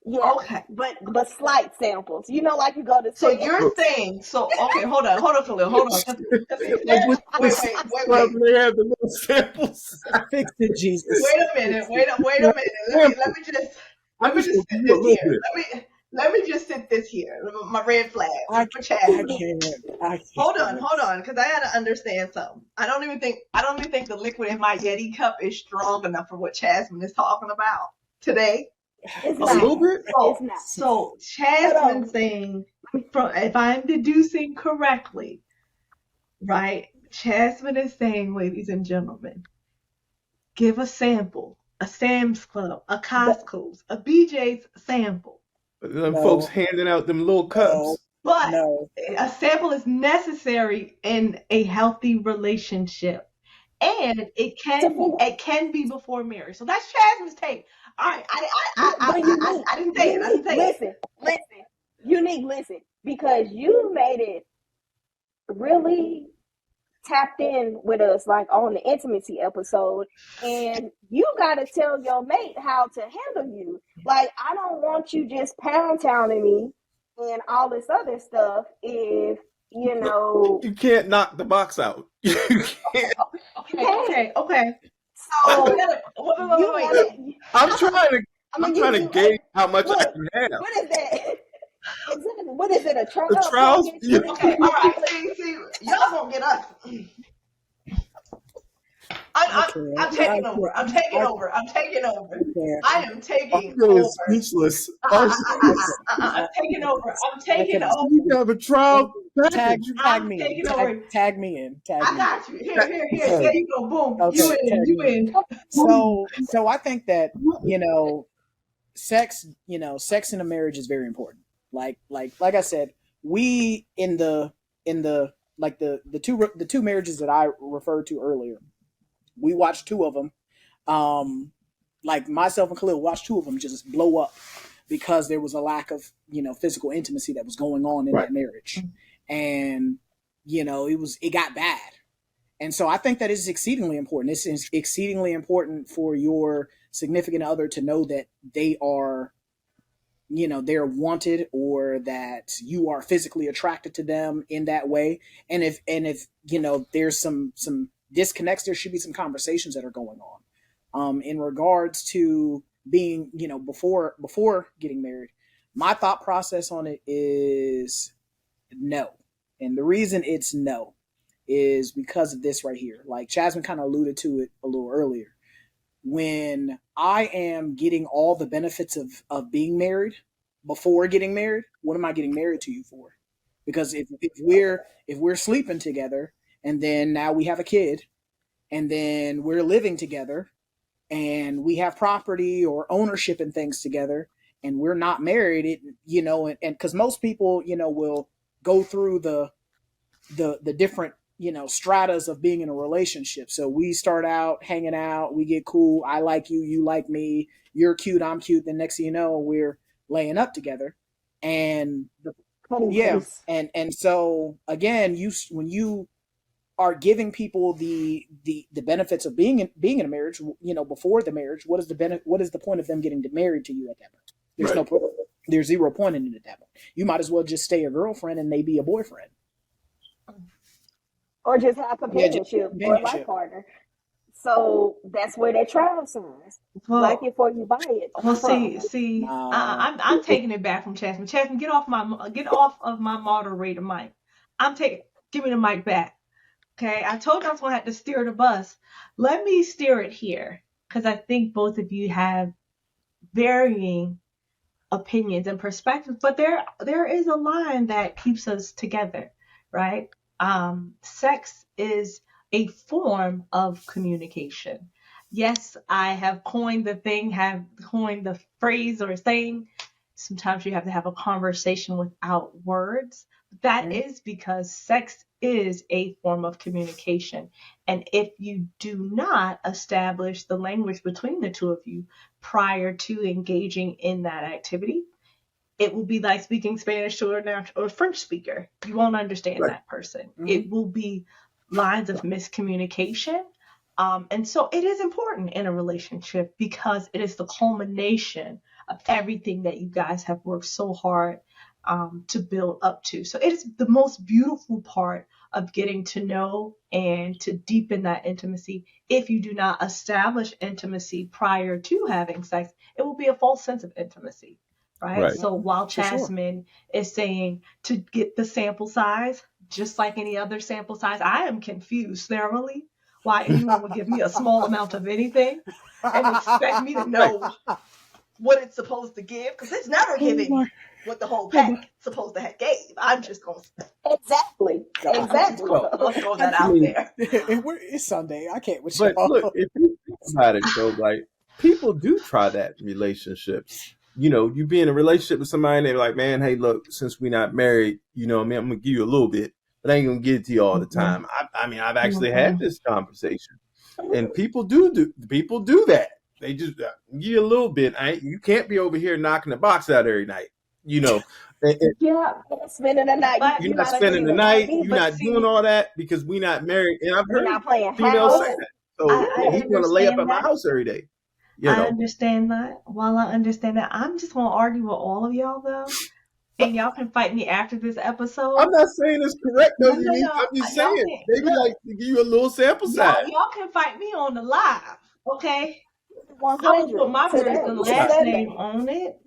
Yes, Okay. but slight samples. You know, like you go to So see. you're look. saying so? Okay, hold on, Khalil, hold on. 'Cause Like wait, with wait, sex wait, club, wait. they have the little samples. Fix it, Jesus. Wait a minute. Fix it. Wait a Yeah, minute. Let sample. me just I'm let me just just gonna sit give you a this little here. bit. Let me just sit this here. My red flag I, for I Chastity. can't. I can't. Hold on, because I gotta understand something. I don't even think the liquid in my Yeti cup is strong enough for what Jasmine is talking about today. It's A Okay, little not. bit. It's so not. so Hold Jasmine on. saying from if I'm deducing correctly, right? Jasmine is saying, ladies and gentlemen, give a sample, a Sam's Club, a The, Costco's, a BJ's sample. Them folks No, handing out them little no, cups. But no. a sample is necessary in a healthy relationship. And to figure, it can be before marriage. So that's Jasmine's take. All right, but unique, I didn't say it. I didn't unique. say it. Listen, unique. Listen, because you made it really tapped in with us, like on the intimacy episode, and you got to tell your mate how to handle you. Like, I don't want you just pound towning me and all this other stuff if you Look, know you can't knock the box out. You Okay, can't. you okay, can't. okay, okay. So we So gotta you wait. want to. I'm trying to. I'm I'm gonna give trying to you gauge how much I look. can have. What is that? Exactly. What is it? A The trial trials. package? Yeah. What is Okay, it? all right. See, y'all gonna get us. I I'm can't. I taking over. can't. I'm taking I, over. I'm taking over. I can't. I am taking RJ is over. speechless. RJ is I'm I taking cannot. over. I'm I taking cannot. over. You have a trial Tag package. tag I'm me in. taking over. Tag me in. Tag I me in. got you. Here. Hey, There you go. Boom. You Okay, in. tag You me in. in. So I think that, you know, sex, sex in a marriage is very important. Like I said, we in the like the two marriages that I referred to earlier, we watched two of them. Um, like myself and Khalil watched two of them just blow up because there was a lack of physical intimacy that was going on in right. that marriage, and it got bad. And so I think that is exceedingly important. It's exceedingly important for your significant other to know that they are, they're wanted, or that you are physically attracted to them in that way. And if there's some disconnects, there should be some conversations that are going on in regards to being, before getting married. My thought process on it is no. And the reason it's no is because of this right here. Like Jasmine kind of alluded to it a little earlier. When I am getting all the benefits of being married before getting married, what am I getting married to you for? Because if we're sleeping together, and then now we have a kid, and then we're living together, and we have property or ownership and things together, and we're not married, and because most people, will go through the different stratas of being in a relationship. So we start out hanging out, we get cool, I like you, you like me, you're cute, I'm cute, then next thing you know, we're laying up together, and Cutting yeah, paste. and so again, when you are giving people the benefits of being in a marriage, before the marriage, what is the point of them getting married to you at that point? There's Right. no point. There's zero point in it at that point. You might as well just stay a girlfriend and they be a boyfriend. Or just have Yeah, just companionship or a life companionship. partner. So that's where that trial signs. Like Well, it before you buy it well, from. Nah, I'm taking it back from Chasm. Chasm, get off of my moderator mic. I'm taking, give me the mic back. Okay, I told you I was gonna have to steer the bus. Let me steer it here, because I think both of you have varying opinions and perspectives, but there is a line that keeps us together, right? Sex is a form of communication. Yes, I have coined the phrase or saying. Sometimes you have to have a conversation without words. That mhm. is because sex is a form of communication. And if you do not establish the language between the two of you prior to engaging in that activity, it will be like speaking Spanish to a French speaker. You won't understand Right. that person. Mhm. It will be lines of miscommunication. And so it is important in a relationship because it is the culmination of everything that you guys have worked so hard to build up to. So it is the most beautiful part of getting to know and to deepen that intimacy. If you do not establish intimacy prior to having sex, it will be a false sense of intimacy, right? Right. So while For sure. Jasmine is saying to get the sample size, just like any other sample size, I am confused thoroughly why anyone would give me a small amount of anything and expect me to Right. know what it's supposed to give, because it's never Oh giving my, what the whole oh pack my supposed to have gave. I'm just gonna Exactly. God. Exactly. Well, gonna throw I that I out mean, there. it's Sunday. I can't with but look, y'all. if you think about it though, like people do try that in relationships. You be in a relationship with somebody and they're like, man, hey, look, since we're not married, I mean, I'm gonna give you a little bit, but I ain't gonna give it to you all the Mm-mm, time. I mean, I've actually had mm-mm. this conversation, and people do that. They just give you a little bit. You can't be over here knocking the box out every night. You know, and Yeah, spending the night. But you're You're not not but spending the spending the see, night night. either. You're but not doing see, all that because we're not married. And I've We're heard not playing females say house. but that. So I yeah, he want to lay up at understand my that. house every day. You I know, understand that. While I understand that, I'm just gonna argue with all of y'all though, and y'all can fight me after this I'm episode. not saying it's correct though, No, no, Unique. no. I'm just Y'all saying can maybe look. like to give you a little sample size. Y'all can fight me on the live, okay? I will put 100 my first today, and It's not last name Sunday. on it.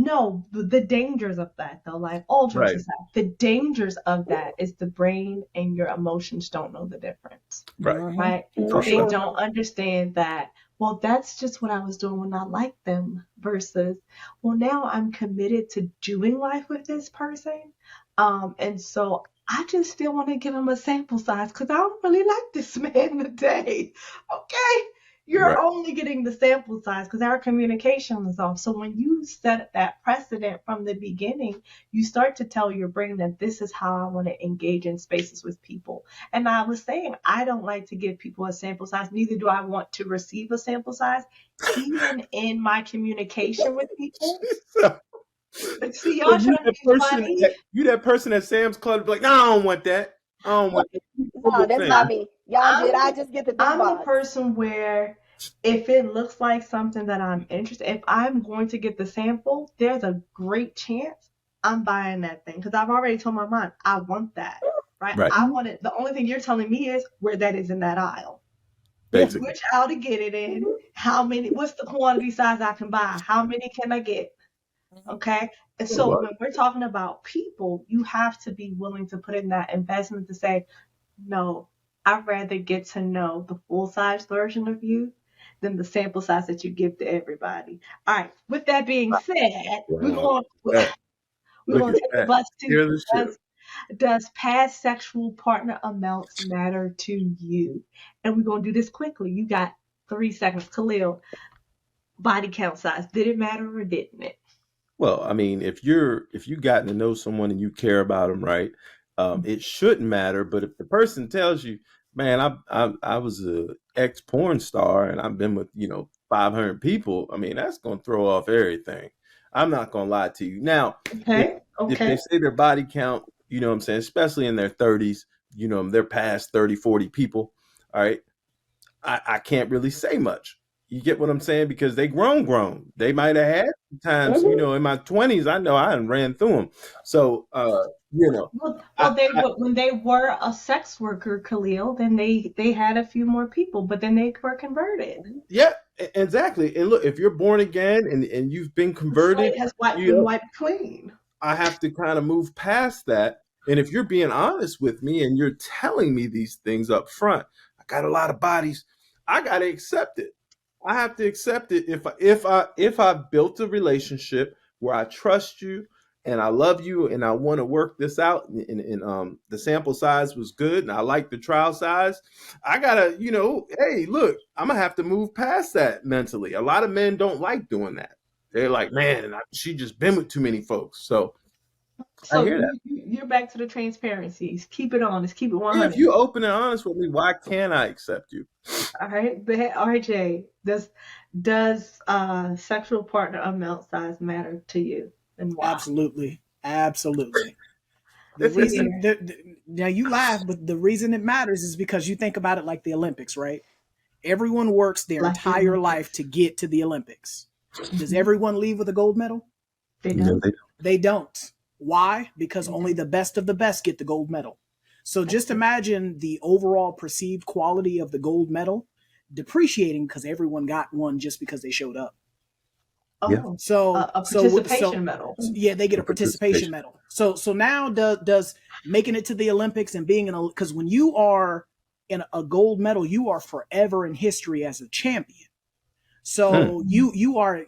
No, the dangers of that though, like all jokes right, aside, the dangers of that is the brain and your emotions don't know the difference, right, Hmm. right? for They sure. Hmm. don't understand that, well, that's just what I was doing when I liked them versus, well, now I'm committed to doing life with this person. And so I just still want to give him a sample size because I don't really like this man today. Okay. You're Right, only getting the sample size because our communication is off. So when you set that precedent from the beginning, you start to tell your brain that this is how I want to engage in spaces with people. And I was saying, I don't like to give people a sample size, neither do I want to receive a sample size. Even in my communication with people, so see, y'all you trying to that be person, funny. you that person at Sam's Club, be like, no, I don't want that. I don't want that. One No, more that's thing. not me. Y'all I'm good. I just get the big I'm the box. person where if it looks like something that I'm interested, if I'm going to get the sample, there's a great chance I'm buying that thing because I've already told my mind I want that, right? Right, I Mhm. want it. The only thing you're telling me is where that is in that aisle, Yeah. basically. which aisle to get it in, Mhm. how many, what's the quantity size I can buy, how many can I get, okay? And so Well, when we're talking about people, you have to be willing to put in that investment to say, no, I'd rather get to know the full size version of you than the sample size that you give to everybody. All right. With that being said, wow. That, we're look going at to take the that. bus to Hear the ship. does past sexual partner amounts matter to you? And we're going to do this quickly. You got 3 seconds. Khalil, body count size. Did it matter or didn't it? Well, I mean, if you gotten to know someone and you care about them, right? It shouldn't matter. But if the person tells you, "Man, I was a ex porn star and I've been with 500 people," I mean, that's gonna throw off everything. I'm not gonna lie to you. Now, if Okay. if they Okay. say their body count, you know what I'm saying, especially in their 30s, you know, they're past 30, 40 people. All right. I can't really say much. You get what I'm saying? Because they grown. They might have had times, you Hmm. know, in my 20s, I know I done ran through them. So, you know, Well, I, they I when they were a sex worker, Khalil, then they had a few more people, but then they were converted. yeah, exactly. And look, if you're born again and you've been The converted, slate has you been know, wiped clean. I have to kind of move past that. And if you're being honest with me and you're telling me these things up front, I got a lot of bodies, I got to accept it. I have to accept it if I built a relationship where I trust you and I love you and I want to work this out and the sample size was good and I like the trial size. I gotta, you know, hey, look, I'm gonna have to move past that mentally. A lot of men don't like doing that. They're like, man, she just been with too many folks. So I So hear that. you're back to the transparencies. Keep it honest. Keep it Yeah, if 100. you open and honest with me, why can't I accept you? All right, but hey, RJ, does sexual partner amount size matter to you, and why? Absolutely, absolutely. The See reason there, now you laugh, but the reason it matters is because you think about it like the Olympics, right? Everyone works their like the entire life Olympics. to get to the Olympics. Does Hmm. everyone leave with a gold medal? They No, don't. they They don't. Why? Because They only don't. the best of the best get the gold medal. So That's just it. imagine the overall perceived quality of the gold medal depreciating because everyone got one just because they showed up. yeah, Oh, So a so so participation medal. yeah, they get for a participation participation. medal. So now does making it to the Olympics and being in a, because when you are in a gold medal, you are forever in history as a champion. Hmm. So you are an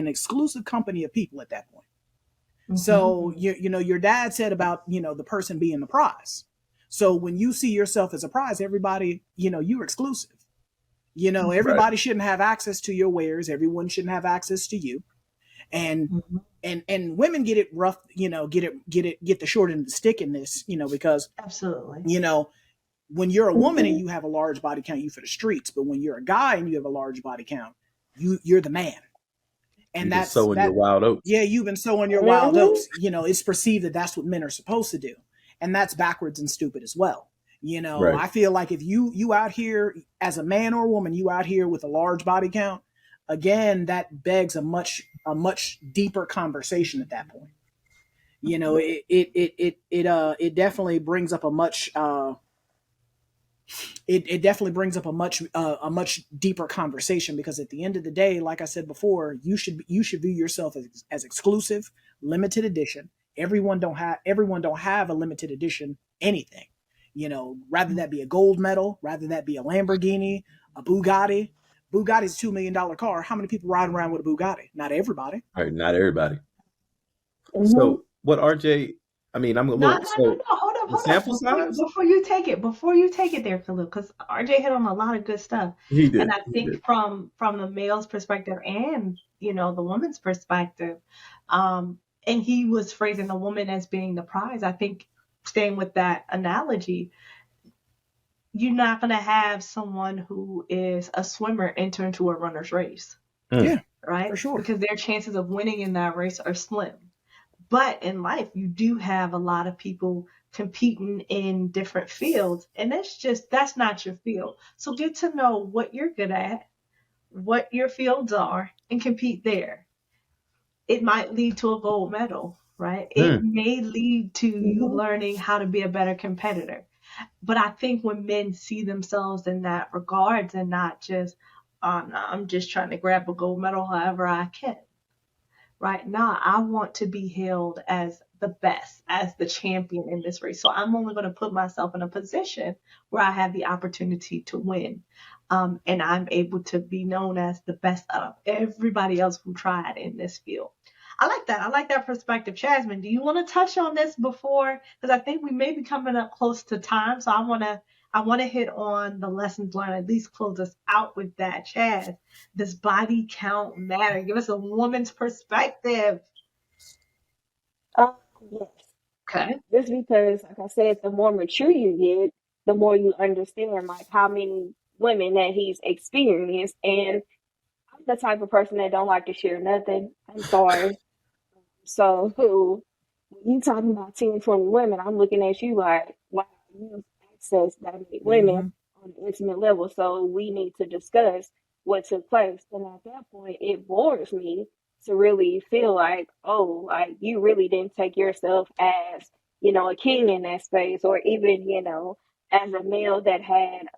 exclusive company of people at that point. So Mm-hmm. you know your dad said about the person being the prize. So when you see yourself as a prize, everybody you're exclusive. Right. Everybody shouldn't have access to your wares. Everyone shouldn't have access to you. And Hmm. and women get it rough. Get the short end of the stick in this. Because Absolutely. you know when you're a woman and you have a large body count, you for the streets. But when you're a guy and you have a large body count, you're the man. And You've been that's sowing your that. wild oats. Yeah, you've been sowing your wild Hmm. oats. It's perceived that that's what men are supposed to do, and that's backwards and stupid as well. Right. I feel like if you out here as a man or a woman, you out here with a large body count, again, that begs a much deeper conversation at that point. It definitely brings up it definitely brings up a much deeper conversation, because at the end of the day, like I said before, you should view yourself as exclusive, limited edition. Everyone don't have a limited edition anything. Rather that be a gold medal, rather that be a Lamborghini, a Bugatti. Bugatti's $2 million car. How many people riding around with a Bugatti? Not everybody. All right. Not everybody. Hmm. So what RJ, I mean, I'm a No, no, little, no, so no. Hold up, the hold up. sample size? Before you take it there, Khalil, because RJ hit on a lot of good stuff, He and did. I He think did. from the male's perspective and the woman's perspective, um, and he was phrasing the woman as being the prize. I think staying with that analogy, you're not gonna have someone who is a swimmer enter into a runner's race, Hmm. Yeah, for right? sure. Because their chances of winning in that race are slim. But in life, you do have a lot of people competing in different fields, and that's not your field. So get to know what you're good at, what your fields are, and compete there. It might lead to a gold medal, right? It Hmm. may lead to you Hmm. learning how to be a better competitor. But I think when men see themselves in that regards and not just, oh, no, I'm just trying to grab a gold medal however I can, right now I want to be hailed as the best, as the champion in this race. So I'm only going to put myself in a position where I have the opportunity to win. And I'm able to be known as the best out of everybody else who tried in this field. I like that. I like that perspective. Jasmine, do you want to touch on this before? Because I think we may be coming up close to time. So I want to hit on the lessons learned, at least close us out with that. Chaz, does body count matter? Give us a woman's perspective. Uh, yes. Okay. Just because, like I said, the more mature you get, the more you understand like how many women that he's experienced. And the type of person that don't like to share nothing. I'm sorry. So when you talking about 10, 20 women, I'm looking at you like, wow, you have access that many women Mm-hmm. on an intimate level. So we need to discuss what took place. And at that point, it bores me to really feel like, oh, like you really didn't take yourself as, a king in that space, or even, as a male that had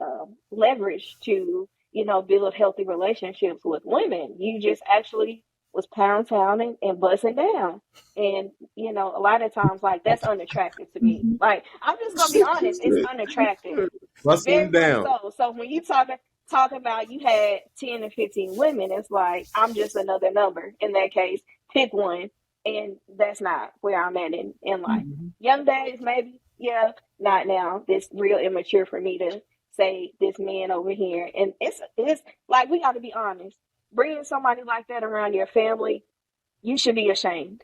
leverage to, build healthy relationships with women. You just actually was pound pounding and busting down. And a lot of times, like, that's unattractive to me. Like, I'm just gonna be honest, it's unattractive, Busting very them much down. so. So when you talking about you had 10 or 15 women, it's like I'm just another number in that case. Pick one, and that's not where I'm at in life. Mm-hmm. Young days, maybe, yeah, not now. This real immature for me to say this man over here, and it's like we got to be honest. Bringing somebody like that around your family, you should be ashamed,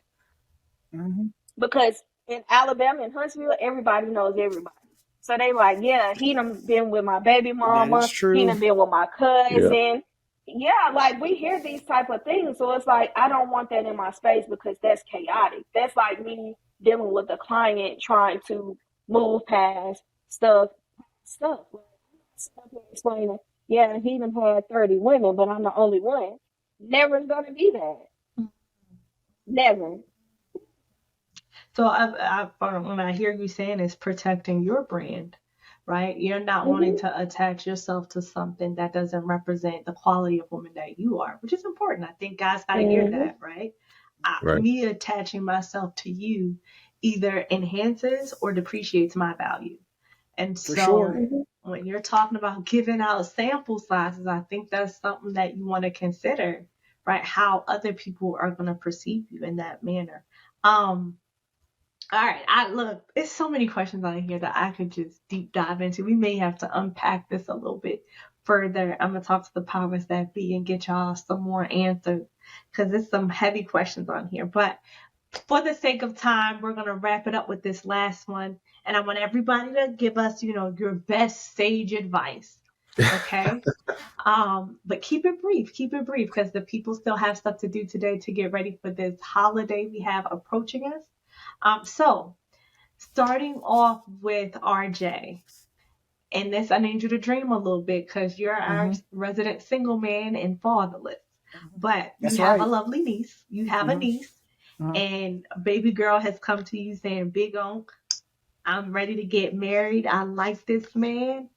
Mm-hmm. because in Alabama and Huntsville, everybody knows everybody. So they like, yeah, he done been with my baby That is mama. He true. done been with my Yeah. cousin. Yeah, like we hear these type of things. So it's like, I don't want that in my space because that's chaotic. That's like me dealing with a client trying to move past stuff. Explaining, yeah, he done had 30 women, but I'm the only one. Never is going to be that. Never. So when I hear you saying is protecting your brand, right? You're not wanting Hmm. to attach yourself to something that doesn't represent the quality of woman that you are, which is important. I think guys got to hear Hmm. that, right? Right. Me attaching myself to you either enhances or depreciates my value. And For sure. so when you're talking about giving out sample sizes, I think that's something that you want to consider, right? How other people are going to perceive you in that manner. Um, all right, I look, it's so many questions on here that I could just deep dive into. We may have to unpack this a little bit further. I'm gonna talk to the powers that be and get y'all some more answers because there's some heavy questions on here. But for the sake of time, we're gonna wrap it up with this last one, and I want everybody to give us, your best sage advice. Okay. But keep it brief, because the people still have stuff to do today to get ready for this holiday we have approaching us. So starting off with RJ, and this I need you to dream a little bit because you're our Mm-hmm. resident single man and fatherless. Mm-hmm. But you That's have a right. lovely niece. You have a Mm-hmm. niece, Uh-huh. and a baby girl has come to you saying, "Big Onk, I'm ready to get married. I like this man."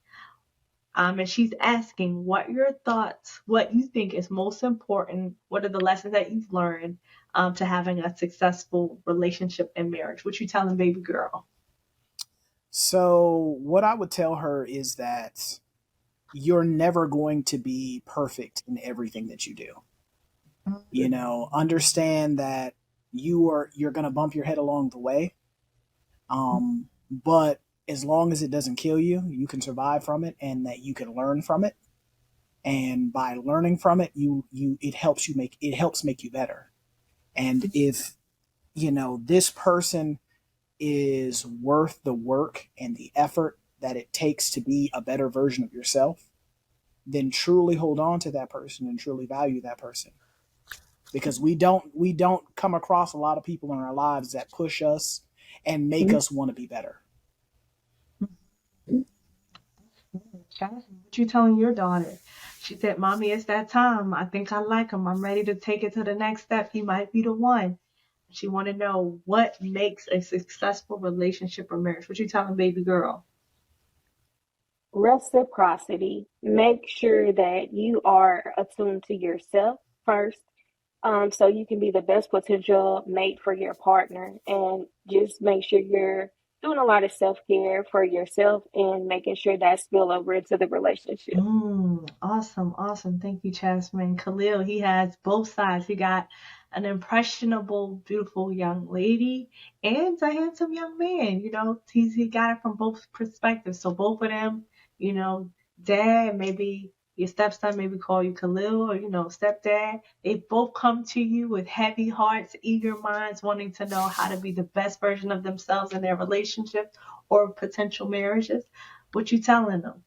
And she's asking what your thoughts, what you think is most important, what are the lessons that you've learned to having a successful relationship and marriage. What you telling baby girl? So, what I would tell her is that you're never going to be perfect in everything that you do. Understand that you're going to bump your head along the way. But as long as it doesn't kill you, you can survive from it, and that you can learn from it. And by learning from it, it helps make you better. And if this person is worth the work and the effort that it takes to be a better version of yourself, then truly hold on to that person and truly value that person. Because we don't come across a lot of people in our lives that push us and make us want to be better. Jasmine, what you telling your daughter? She said, "Mommy, it's that time. I think I like him. I'm ready to take it to the next step. He might be the one." She want to know what makes a successful relationship or marriage. What you telling baby girl? Reciprocity. Make sure that you are attuned to yourself first, so you can be the best potential mate for your partner, and just make sure you're doing a lot of self-care for yourself and making sure that spill over into the relationship. Awesome, awesome. Thank you, Jasmine. Khalil, he has both sides. He got an impressionable, beautiful young lady and a handsome young man. He got it from both perspectives. So both of them, you know, dad, maybe your stepson, maybe call you Khalil, or stepdad. They both come to you with heavy hearts, eager minds, wanting to know how to be the best version of themselves in their relationship or potential marriages. What you telling them?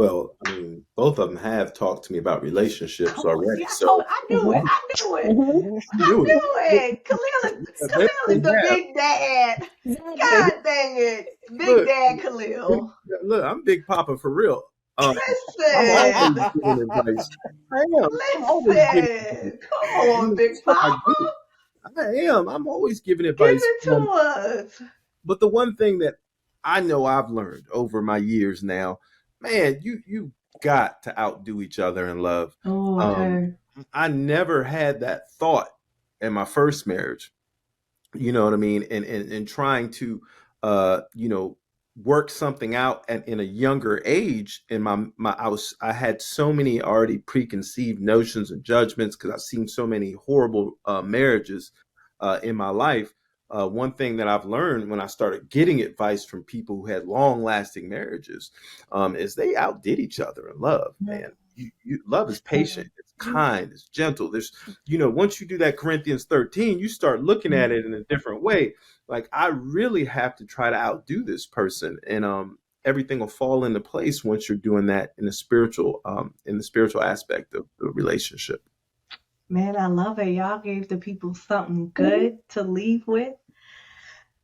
Well, I mean, both of them have talked to me about relationships Come on, see, already, I told, so I knew it, Mhm. I'm, I knew it, Mhm. I I knew it. knew it. They Khalil is the have. big dad. Exactly. God dang it, Big Look, Dad Khalil. look, I'm Big Papa for real. Um, I'm always Listen, giving advice. I am. I'm always giving advice. listen. Come on, Big So I Papa, do. I am. I'm always giving give advice. it to us. But the one thing that I know I've learned over my years now, man, you got to outdo each other in love. Oh, Um, okay. I never had that thought in my first marriage. You know what I mean? And trying to you know, work something out at in a younger age. In my I had so many already preconceived notions and judgments because I've seen so many horrible marriages in my life. One thing that I've learned when I started getting advice from people who had long lasting marriages is they outdid each other in love, man. Love is patient, it's kind, it's gentle. There's, you know, once you do that Corinthians 13, you start looking at it in a different way. Like, I really have to try to outdo this person. And everything will fall into place once you're doing that in the spiritual aspect of the relationship. Man, I love it. Y'all gave the people something Mhm. good to leave with.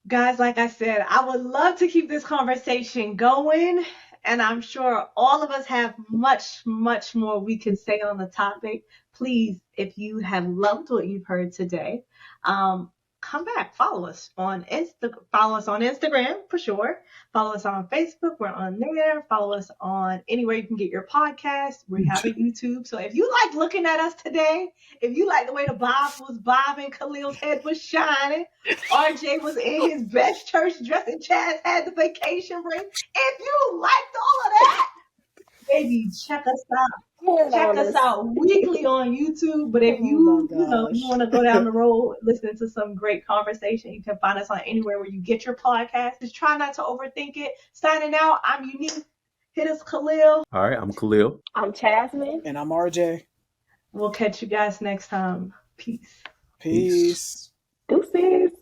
Guys, like I said, I would love to keep this conversation going, and I'm sure all of us have much, much more we can say on the topic. Please, if you have loved what you've heard today, come back, follow us on Instagram for sure. Follow us on Facebook. We're on there. Follow us on anywhere you can get your podcast. We have a YouTube. So if you like looking at us today, if you like the way the Bob was bobbing, Khalil's head was shining, RJ was in his best church dress, and Chaz had the vacation ring. If you liked all of that, baby, More check on us us. out weekly on YouTube. But if Oh my you gosh. want to go down the road, listen to some great conversation, you can find us on anywhere where you get your podcast. Just try not to overthink it. Signing out, I'm Unique. Hit us, Khalil. All right, I'm Khalil. I'm Jasmine. And I'm RJ. We'll catch you guys next time. Peace. Peace. Peace. Deuces.